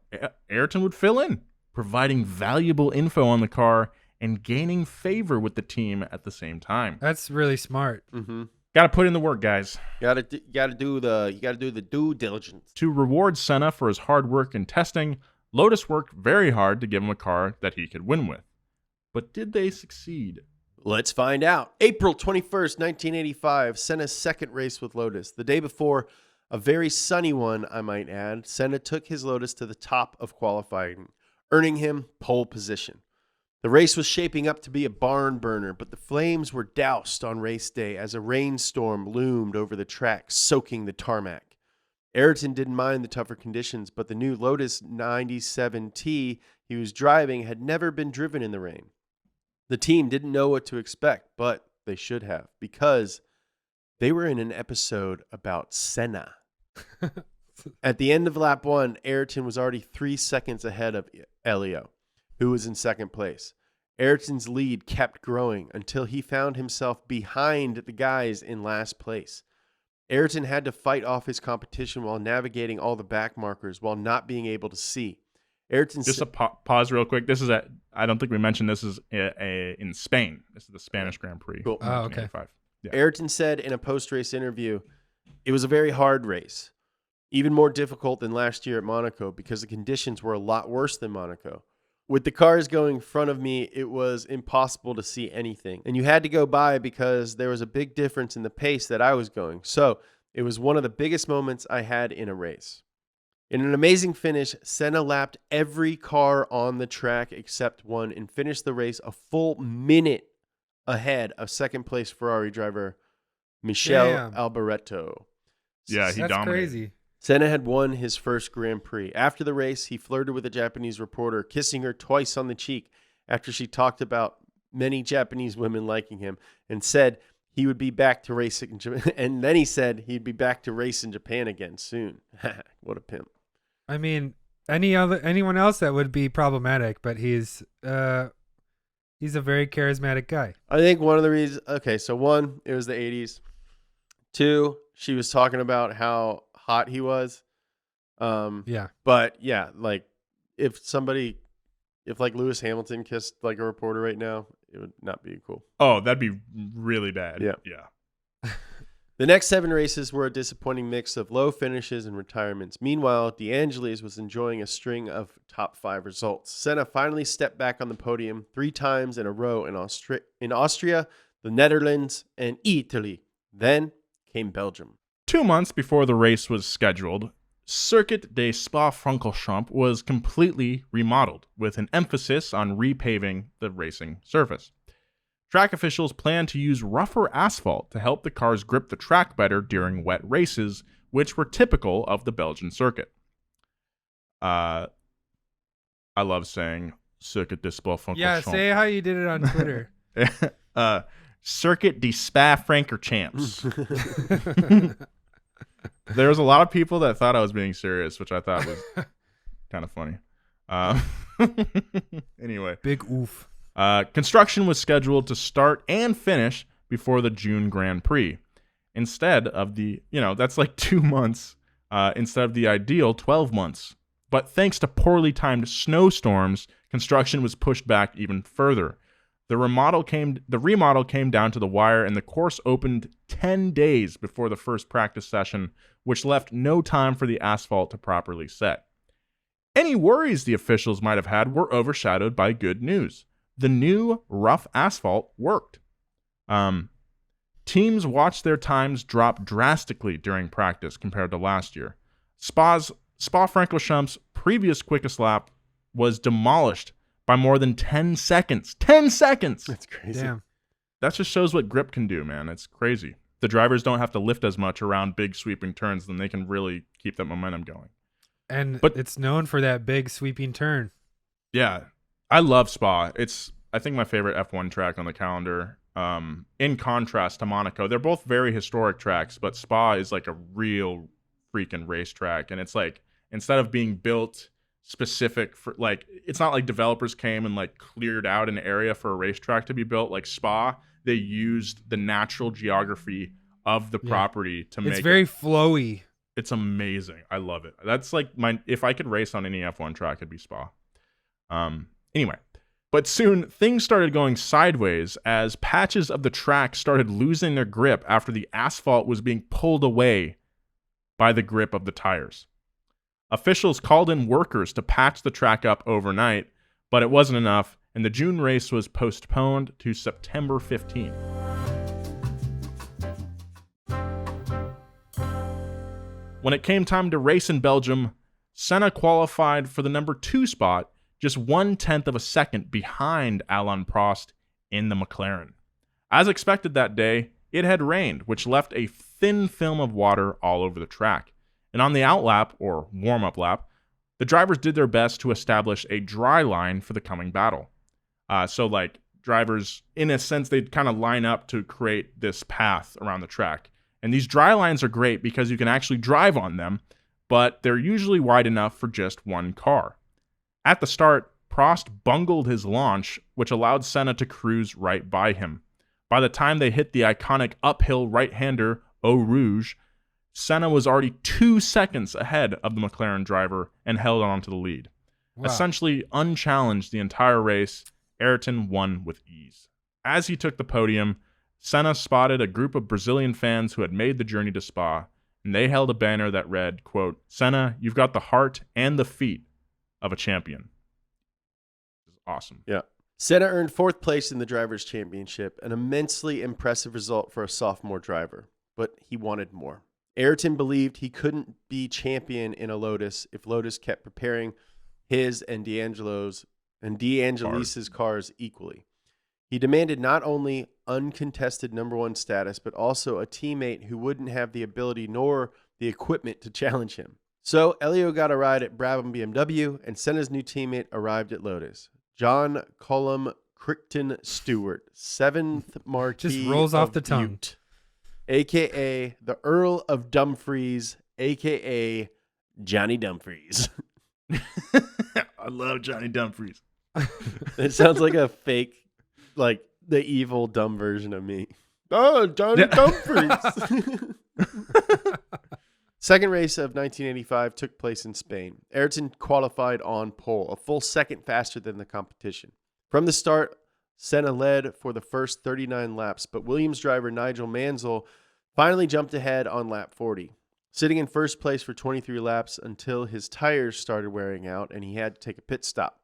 Ayrton would fill in, providing valuable info on the car and gaining favor with the team at the same time. That's really smart. Mm-hmm. Got to put in the work, guys. You gotta do the due diligence. To reward Senna for his hard work in testing, Lotus worked very hard to give him a car that he could win with. But did they succeed? Let's find out. April 21st, 1985, Senna's second race with Lotus. The day before, a very sunny one, I might add, Senna took his Lotus to the top of qualifying, earning him pole position. The race was shaping up to be a barn burner, but the flames were doused on race day as a rainstorm loomed over the track, soaking the tarmac. Ayrton didn't mind the tougher conditions, but the new Lotus 97T he was driving had never been driven in the rain. The team didn't know what to expect, but they should have, because they were in an episode about Senna. At the end of lap one, Ayrton was already 3 seconds ahead of Elio, who was in second place. Ayrton's lead kept growing until he found himself behind the guys in last place. Ayrton had to fight off his competition while navigating all the back markers while not being able to see. Ayrton Just a pause real quick. This is I don't think we mentioned this is in Spain. This is the Spanish Grand Prix. Cool. Oh, okay. Yeah. Ayrton said in a post-race interview, "It was a very hard race, even more difficult than last year at Monaco because the conditions were a lot worse than Monaco. With the cars going in front of me, it was impossible to see anything. And you had to go by because there was a big difference in the pace that I was going. So it was one of the biggest moments I had in a race." In an amazing finish, Senna lapped every car on the track except one and finished the race a full minute ahead of second place Ferrari driver Michele Alboreto. Yeah, he That's dominated. crazy. Senna had won his first Grand Prix. After the race, he flirted with a Japanese reporter, kissing her twice on the cheek after she talked about many Japanese women liking him, and said he would be back to racing in Japan. And then he said he'd be back to race in Japan again soon. What a pimp. I mean, anyone else that would be problematic, but he's a very charismatic guy. I think one of the reasons, okay, so one, it was the 80s. Two, she was talking about how hot he was. Yeah. But yeah, like if like Lewis Hamilton kissed like a reporter right now, it would not be cool. Oh, that'd be really bad. Yeah. Yeah. The next 7 races were a disappointing mix of low finishes and retirements. Meanwhile, DeAngelis was enjoying a string of top 5 results. Senna finally stepped back on the podium 3 times in a row in Austria, the Netherlands, and Italy. Then came Belgium. 2 months before the race was scheduled, Circuit de Spa-Francorchamps was completely remodeled, with an emphasis on repaving the racing surface. Track officials planned to use rougher asphalt to help the cars grip the track better during wet races, which were typical of the Belgian circuit. I love saying Circuit de Spa-Francorchamps. Yeah, say how you did it on Twitter. Circuit de Spa-Francorchamps. There was a lot of people that thought I was being serious, which I thought was kind of funny. Anyway. Big oof. Construction was scheduled to start and finish before the June Grand Prix. Instead of that's like 2 months instead of the ideal 12 months. But thanks to poorly timed snowstorms, construction was pushed back even further. The remodel came down to the wire, and the course opened 10 days before the first practice session, which left no time for the asphalt to properly set. Any worries the officials might have had were overshadowed by good news. The new rough asphalt worked. Teams watched their times drop drastically during practice compared to last year. Spa-Francorchamps' previous quickest lap was demolished by more than 10 seconds. 10 seconds! That's crazy. Damn. That just shows what grip can do, man. It's crazy. The drivers don't have to lift as much around big sweeping turns, then they can really keep that momentum going. But it's known for that big sweeping turn. Yeah. I love Spa. It's, I think, my favorite F1 track on the calendar. In contrast to Monaco. They're both very historic tracks, but Spa is like a real freaking racetrack. And it's like, instead of being built specific for, like, it's not like developers came and like cleared out an area for a racetrack to be built. Like Spa, they used the natural geography of the property to make it's very flowy. It's amazing. I love it. That's like if I could race on any F1 track, it'd be Spa. Anyway, but soon things started going sideways as patches of the track started losing their grip after the asphalt was being pulled away by the grip of the tires. Officials called in workers to patch the track up overnight, but it wasn't enough, and the June race was postponed to September 15. When it came time to race in Belgium, Senna qualified for the number 2 spot, just 1/10 of a second behind Alain Prost in the McLaren. As expected that day, it had rained, which left a thin film of water all over the track. And on the outlap, or warm-up lap, the drivers did their best to establish a dry line for the coming battle. So like drivers, in a sense, they'd kind of line up to create this path around the track. And these dry lines are great because you can actually drive on them, but they're usually wide enough for just one car. At the start, Prost bungled his launch, which allowed Senna to cruise right by him. By the time they hit the iconic uphill right-hander, Eau Rouge, Senna was already 2 seconds ahead of the McLaren driver and held on to the lead. Wow. Essentially unchallenged the entire race, Ayrton won with ease. As he took the podium, Senna spotted a group of Brazilian fans who had made the journey to Spa, and they held a banner that read, quote, "Senna, you've got the heart and the feet of a champion." This is awesome. Yeah. Senna earned 4th place in the Drivers' Championship, an immensely impressive result for a sophomore driver, but he wanted more. Ayrton believed he couldn't be champion in a Lotus if Lotus kept preparing his and D'Angelisa's cars equally. He demanded not only uncontested number 1 status, but also a teammate who wouldn't have the ability nor the equipment to challenge him. So Elio got a ride at Brabham BMW, and Senna's new teammate arrived at Lotus. John Cullum Crichton Stewart, 7th Marquis just rolls off the tongue. Bute, a.k.a. the Earl of Dumfries, a.k.a. Johnny Dumfries. I love Johnny Dumfries. It sounds like a fake, like the evil dumb version of me. Oh, Johnny Dumfries. Second race of 1985 took place in Spain. Ayrton qualified on pole, a full second faster than the competition. From the start, Senna led for the first 39 laps, but Williams driver Nigel Mansell finally jumped ahead on lap 40, sitting in first place for 23 laps until his tires started wearing out and he had to take a pit stop.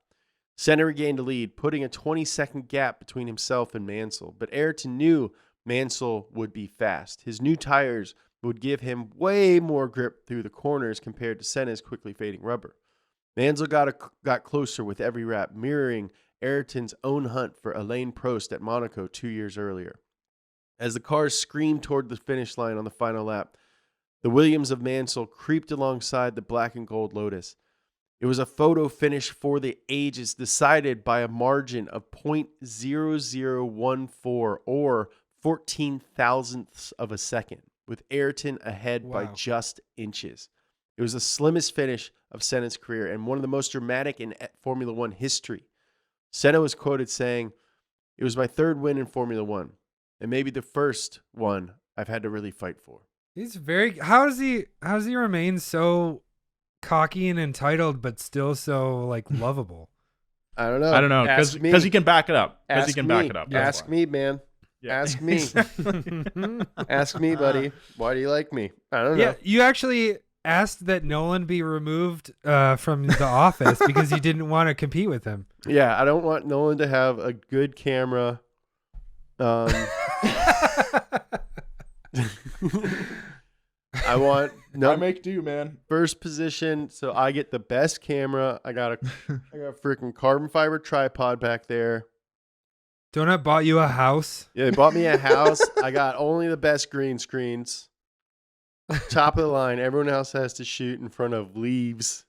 Senna regained the lead, putting a 20-second gap between himself and Mansell, but Ayrton knew Mansell would be fast. His new tires would give him way more grip through the corners compared to Senna's quickly fading rubber. Mansell got closer with every lap, mirroring Ayrton's own hunt for Alain Prost at Monaco 2 years earlier. As the cars screamed toward the finish line on the final lap, the Williams of Mansell creeped alongside the black and gold Lotus. It was a photo finish for the ages, decided by a margin of .0014 or 14 thousandths of a second. with Ayrton ahead by Wow. just inches. It was the slimmest finish of Senna's career and one of the most dramatic in Formula One history. Senna was quoted saying, "It was my third win in Formula One, and maybe the first one I've had to really fight for." He's very. How does he remain so cocky and entitled, but still so like lovable? I don't know. I don't know, Ask me. because he can back it up. Because he Ask can me. back it up. That's Ask why. me, man. Yeah. Ask me. Ask me, buddy. Why do you like me? I don't know. Yeah, you actually asked that Nolan be removed from the office because you didn't want to compete with him. Yeah, I don't want Nolan to have a good camera. I want I make do, man. first position, so I get the best camera. I got a freaking carbon fiber tripod back there. Donut bought you a house. Yeah, they bought me a house. I got only the best green screens. Top of the line. Everyone else has to shoot in front of leaves.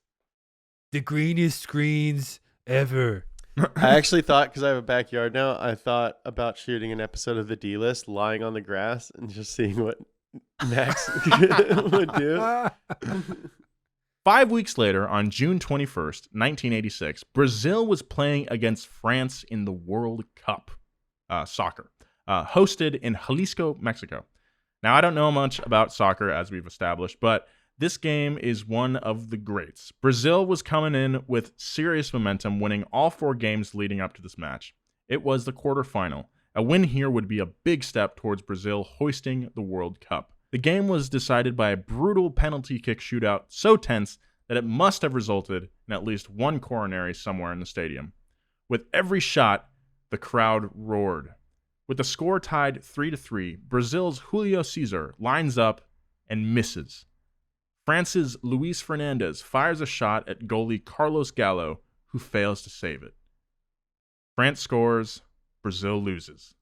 The greenest screens ever. I actually thought, because I have a backyard now, I thought about shooting an episode of The D-List lying on the grass and just seeing what Max would do. 5 weeks later, on June 21st, 1986, Brazil was playing against France in the World Cup soccer, hosted in Jalisco, Mexico. Now, I don't know much about soccer, as we've established, but this game is one of the greats. Brazil was coming in with serious momentum, winning all 4 games leading up to this match. It was the quarterfinal. A win here would be a big step towards Brazil hoisting the World Cup. The game was decided by a brutal penalty kick shootout so tense that it must have resulted in at least one coronary somewhere in the stadium. With every shot, the crowd roared. With the score tied 3-3, Brazil's Julio Cesar lines up and misses. France's Luis Fernandez fires a shot at goalie Carlos Gallo, who fails to save it. France scores, Brazil loses.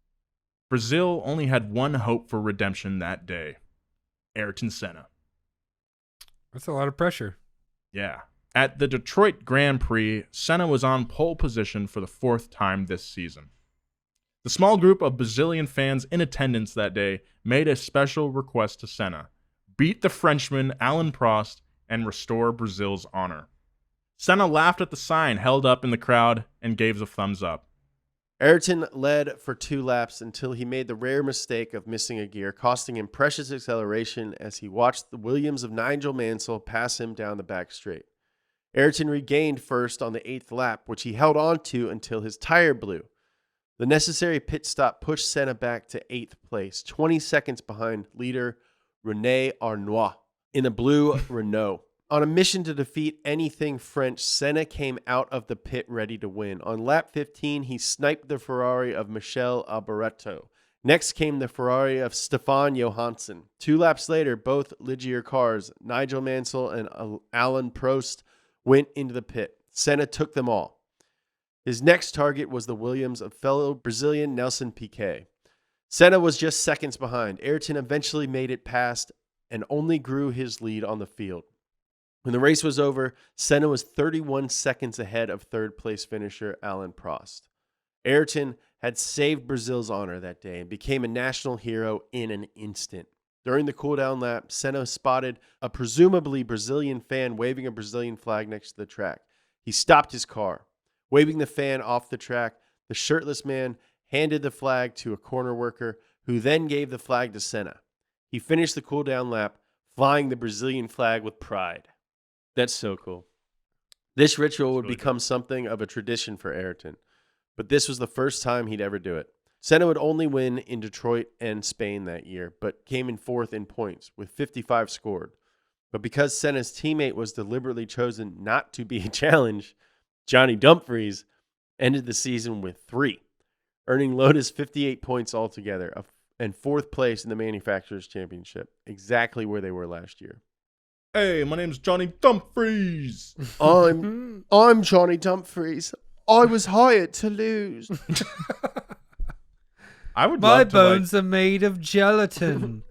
Brazil only had one hope for redemption that day: Ayrton Senna. That's a lot of pressure. Yeah. At the Detroit Grand Prix, Senna was on pole position for the 4th time this season. The small group of Brazilian fans in attendance that day made a special request to Senna: beat the Frenchman Alain Prost and restore Brazil's honor. Senna laughed at the sign held up in the crowd and gave a thumbs up. Ayrton led for 2 laps until he made the rare mistake of missing a gear, costing him precious acceleration as he watched the Williams of Nigel Mansell pass him down the back straight. Ayrton regained first on the 8th lap, which he held on to until his tire blew. The necessary pit stop pushed Senna back to 8th place, 20 seconds behind leader René Arnoux in the blue Renault. On a mission to defeat anything French, Senna came out of the pit ready to win. On lap 15, he sniped the Ferrari of Michel Alboreto. Next came the Ferrari of Stefan Johansson. 2 laps later, both Ligier cars, Nigel Mansell and Alain Prost, went into the pit. Senna took them all. His next target was the Williams of fellow Brazilian Nelson Piquet. Senna was just seconds behind. Ayrton eventually made it past and only grew his lead on the field. When the race was over, Senna was 31 seconds ahead of third-place finisher Alain Prost. Ayrton had saved Brazil's honor that day and became a national hero in an instant. During the cool-down lap, Senna spotted a presumably Brazilian fan waving a Brazilian flag next to the track. He stopped his car. Waving the fan off the track, the shirtless man handed the flag to a corner worker, who then gave the flag to Senna. He finished the cool-down lap, flying the Brazilian flag with pride. That's so cool. This ritual would become something of a tradition for Ayrton, but this was the first time he'd ever do it. Senna would only win in Detroit and Spain that year, but came in 4th in points, with 55 scored. But because Senna's teammate was deliberately chosen not to be a challenge, Johnny Dumfries ended the season with 3, earning Lotus 58 points altogether, and 4th place in the Manufacturers' Championship, exactly where they were last year. Hey, my name's Johnny Dumfries. I'm Johnny Dumfries. I was hired to lose. I would My love to, bones are made of gelatin.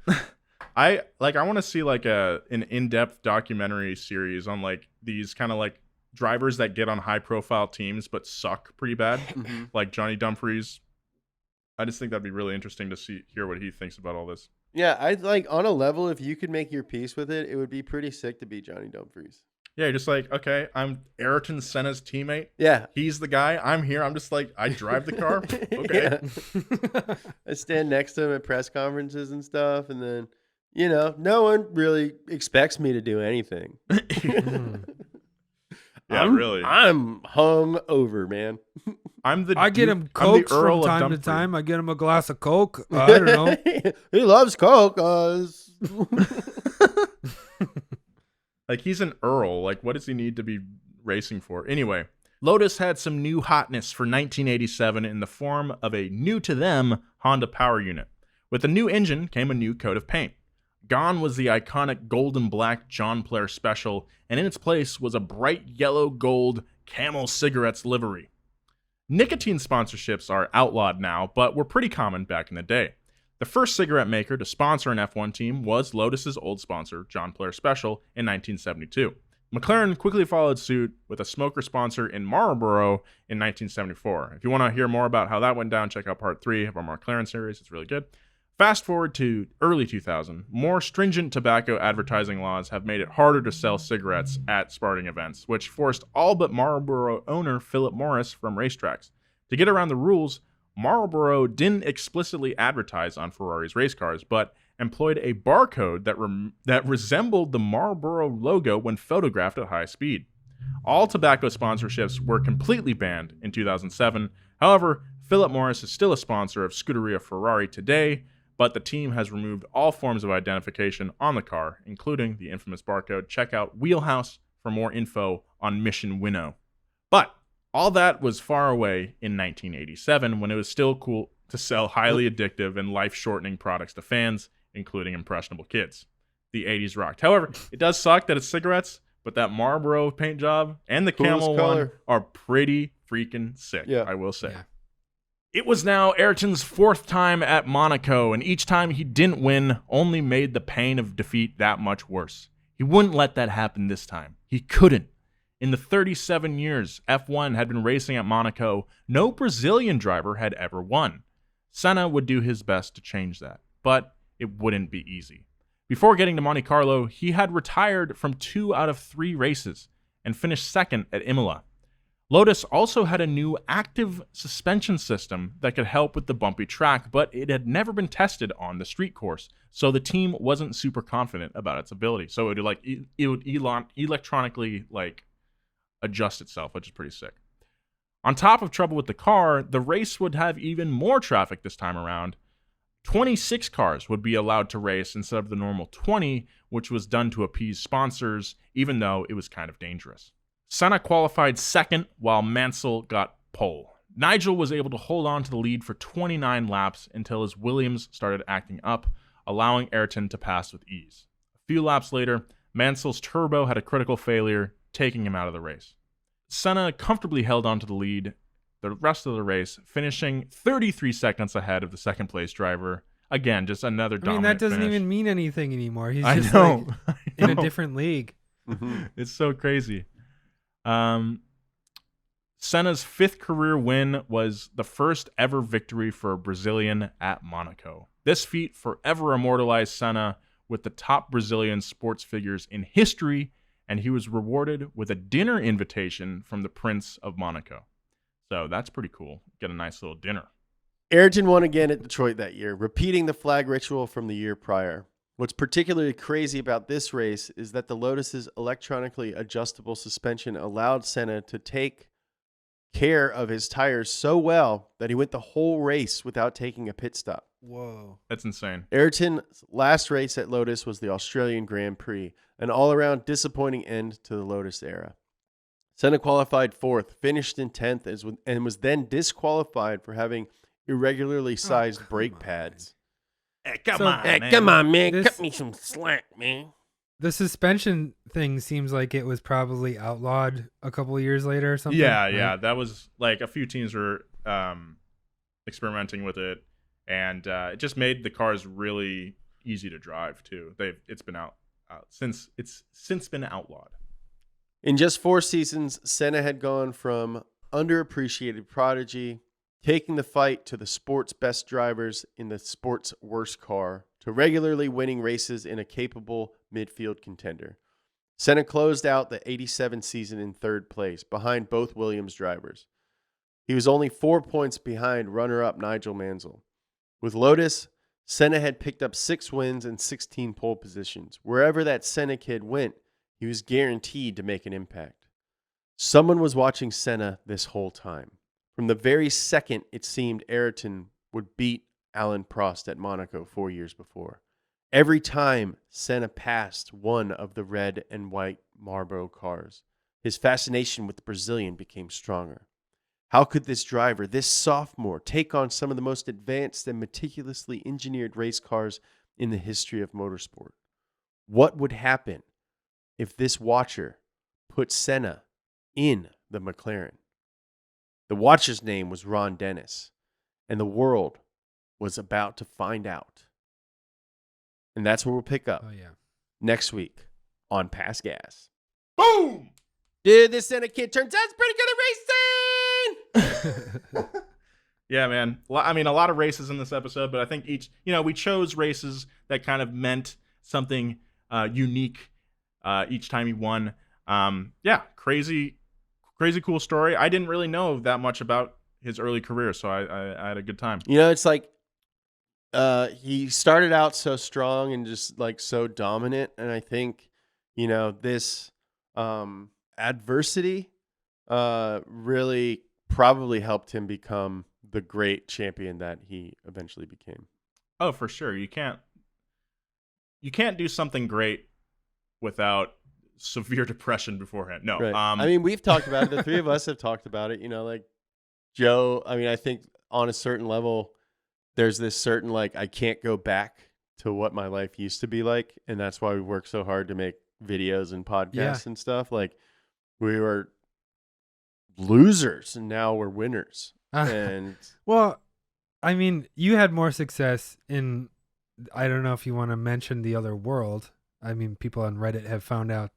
I want to see like an in-depth documentary series on like these kind of like drivers that get on high-profile teams but suck pretty bad, like Johnny Dumfries. I just think that'd be really interesting to hear what he thinks about all this. Yeah, I'd like on a level, if you could make your peace with it, it would be pretty sick to be Johnny Dumfries. Yeah, you're just like, okay, I'm Ayrton Senna's teammate. Yeah. He's the guy. I'm here. I'm just like, I drive the car. Okay. Yeah. I stand next to him at press conferences and stuff, and then, no one really expects me to do anything. Yeah, really. I'm hung over, man. I get him Coke from time to time. I get him a glass of Coke. I don't know. He loves Coke. Like, he's an Earl. Like, what does he need to be racing for? Anyway, Lotus had some new hotness for 1987 in the form of a new-to-them Honda power unit. With the new engine came a new coat of paint. Gone was the iconic golden black John Player Special, and in its place was a bright yellow gold Camel cigarettes livery. Nicotine sponsorships are outlawed now, but were pretty common back in the day. The first cigarette maker to sponsor an F1 team was Lotus's old sponsor, John Player Special, in 1972. McLaren quickly followed suit with a smoker sponsor in Marlboro in 1974. If you want to hear more about how that went down, check out part 3 of our McLaren series. It's really good. Fast forward to early 2000, more stringent tobacco advertising laws have made it harder to sell cigarettes at sporting events, which forced all but Marlboro owner Philip Morris from racetracks. To get around the rules, Marlboro didn't explicitly advertise on Ferrari's race cars, but employed a barcode that resembled the Marlboro logo when photographed at high speed. All tobacco sponsorships were completely banned in 2007. However, Philip Morris is still a sponsor of Scuderia Ferrari today, but the team has removed all forms of identification on the car, including the infamous barcode. Check out Wheelhouse for more info on Mission Winnow. But all that was far away in 1987, when it was still cool to sell highly addictive and life-shortening products to fans, including impressionable kids. The 80s rocked. However, it does suck that it's cigarettes, but that Marlboro paint job and the Camel one are pretty freaking sick, I will say. Yeah. It was now Ayrton's 4th time at Monaco, and each time he didn't win only made the pain of defeat that much worse. He wouldn't let that happen this time. He couldn't. In the 37 years F1 had been racing at Monaco, no Brazilian driver had ever won. Senna would do his best to change that, but it wouldn't be easy. Before getting to Monte Carlo, he had retired from 2 out of 3 races and finished 2nd at Imola. Lotus also had a new active suspension system that could help with the bumpy track, but it had never been tested on the street course, so the team wasn't super confident about its ability. So it would electronically adjust itself, which is pretty sick. On top of trouble with the car, the race would have even more traffic this time around. 26 cars would be allowed to race instead of the normal 20, which was done to appease sponsors, even though it was kind of dangerous. Senna qualified 2nd, while Mansell got pole. Nigel was able to hold on to the lead for 29 laps until his Williams started acting up, allowing Ayrton to pass with ease. A few laps later, Mansell's turbo had a critical failure, taking him out of the race. Senna comfortably held on to the lead the rest of the race, finishing 33 seconds ahead of the second-place driver. Again, just another dominant that doesn't finish. even mean anything anymore. He's I just know. in a different league. It's so crazy. Senna's 5th career win was the first ever victory for a Brazilian at Monaco. This feat forever immortalized Senna with the top Brazilian sports figures in history, and he was rewarded with a dinner invitation from the Prince of Monaco. So that's pretty cool. Get a nice little dinner. Ayrton won again at Detroit that year, repeating the flag ritual from the year prior. What's particularly crazy about this race is that the Lotus's electronically adjustable suspension allowed Senna to take care of his tires so well that he went the whole race without taking a pit stop. Whoa. That's insane. Ayrton's last race at Lotus was the Australian Grand Prix, an all-around disappointing end to the Lotus era. Senna qualified 4th, finished in 10th, and was then disqualified for having irregularly sized brake pads. Hey, come on, man. Cut me some slack, man. The suspension thing seems like it was probably outlawed a couple of years later or something. Yeah, right? yeah. That was a few teams were experimenting with it, and it just made the cars really easy to drive too. It's been since been outlawed. In just 4 seasons, Senna had gone from underappreciated prodigy, taking the fight to the sport's best drivers in the sport's worst car, to regularly winning races in a capable midfield contender. Senna closed out the 87 season in third place, behind both Williams drivers. He was only 4 points behind runner-up Nigel Mansell. With Lotus, Senna had picked up 6 wins and 16 pole positions. Wherever that Senna kid went, he was guaranteed to make an impact. Someone was watching Senna this whole time. From the very second it seemed Ayrton would beat Alain Prost at Monaco 4 years before. Every time Senna passed one of the red and white Marlboro cars, his fascination with the Brazilian became stronger. How could this driver, this sophomore, take on some of the most advanced and meticulously engineered race cars in the history of motorsport? What would happen if this watcher put Senna in the McLaren? The watcher's name was Ron Dennis, and the world was about to find out. And that's where we'll pick up next week on Pass Gas. Boom! Dude, this Senna kid turns out pretty good at racing! Yeah, man. I mean, a lot of races in this episode, but I think we chose races that kind of meant something unique each time he won. Crazy cool story. I didn't really know that much about his early career, so I had a good time. It's like he started out so strong and just like so dominant, and I think this adversity really probably helped him become the great champion that he eventually became. Oh, for sure. You can't do something great without severe depression beforehand. No. Right. I mean, we've talked about it. The three of us have talked about it. Like Joe, I mean, I think on a certain level, there's this certain, like, I can't go back to what my life used to be like. And that's why we work so hard to make videos and podcasts and stuff. Like, we were losers and now we're winners. And well, I mean, you had more success in, I don't know if you want to mention the other world. I mean, people on Reddit have found out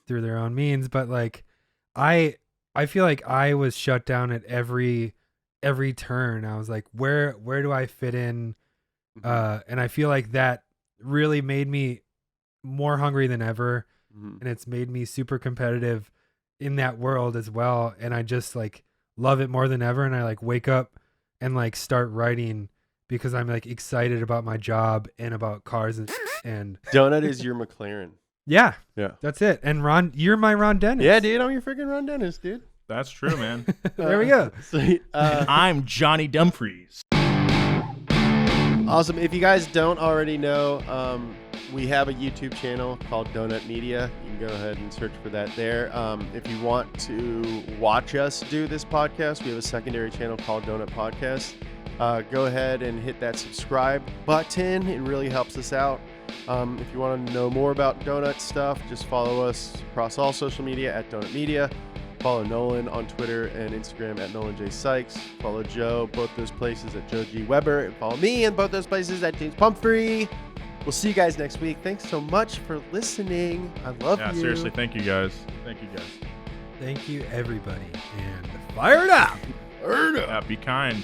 through their own means, but like, I feel like I was shut down at every turn. I was like, where do I fit in? And I feel like that really made me more hungry than ever. And it's made me super competitive in that world as well. And I just like love it more than ever. And I like wake up and like start writing because I'm like excited about my job and about cars and Donut is your McLaren. Yeah. Yeah. That's it. And Ron, you're my Ron Dennis. Yeah, dude. I'm your freaking Ron Dennis, dude. That's true, man. There we go. Sweet. I'm Johnny Dumfries. Awesome. If you guys don't already know, we have a YouTube channel called Donut Media. You can go ahead and search for that there. If you want to watch us do this podcast, we have a secondary channel called Donut Podcast. Go ahead and hit that subscribe button. It really helps us out. If you want to know more about Donut stuff, just follow us across all social media at Donut Media. Follow Nolan on Twitter and Instagram at Nolan J. Sykes. Follow Joe, both those places at Joe G. Weber. And follow me in both those places at James Pumphrey. We'll see you guys next week. Thanks so much for listening. I love you. Yeah, seriously. Thank you, guys. Thank you, everybody. And fire it up. Yeah, be kind.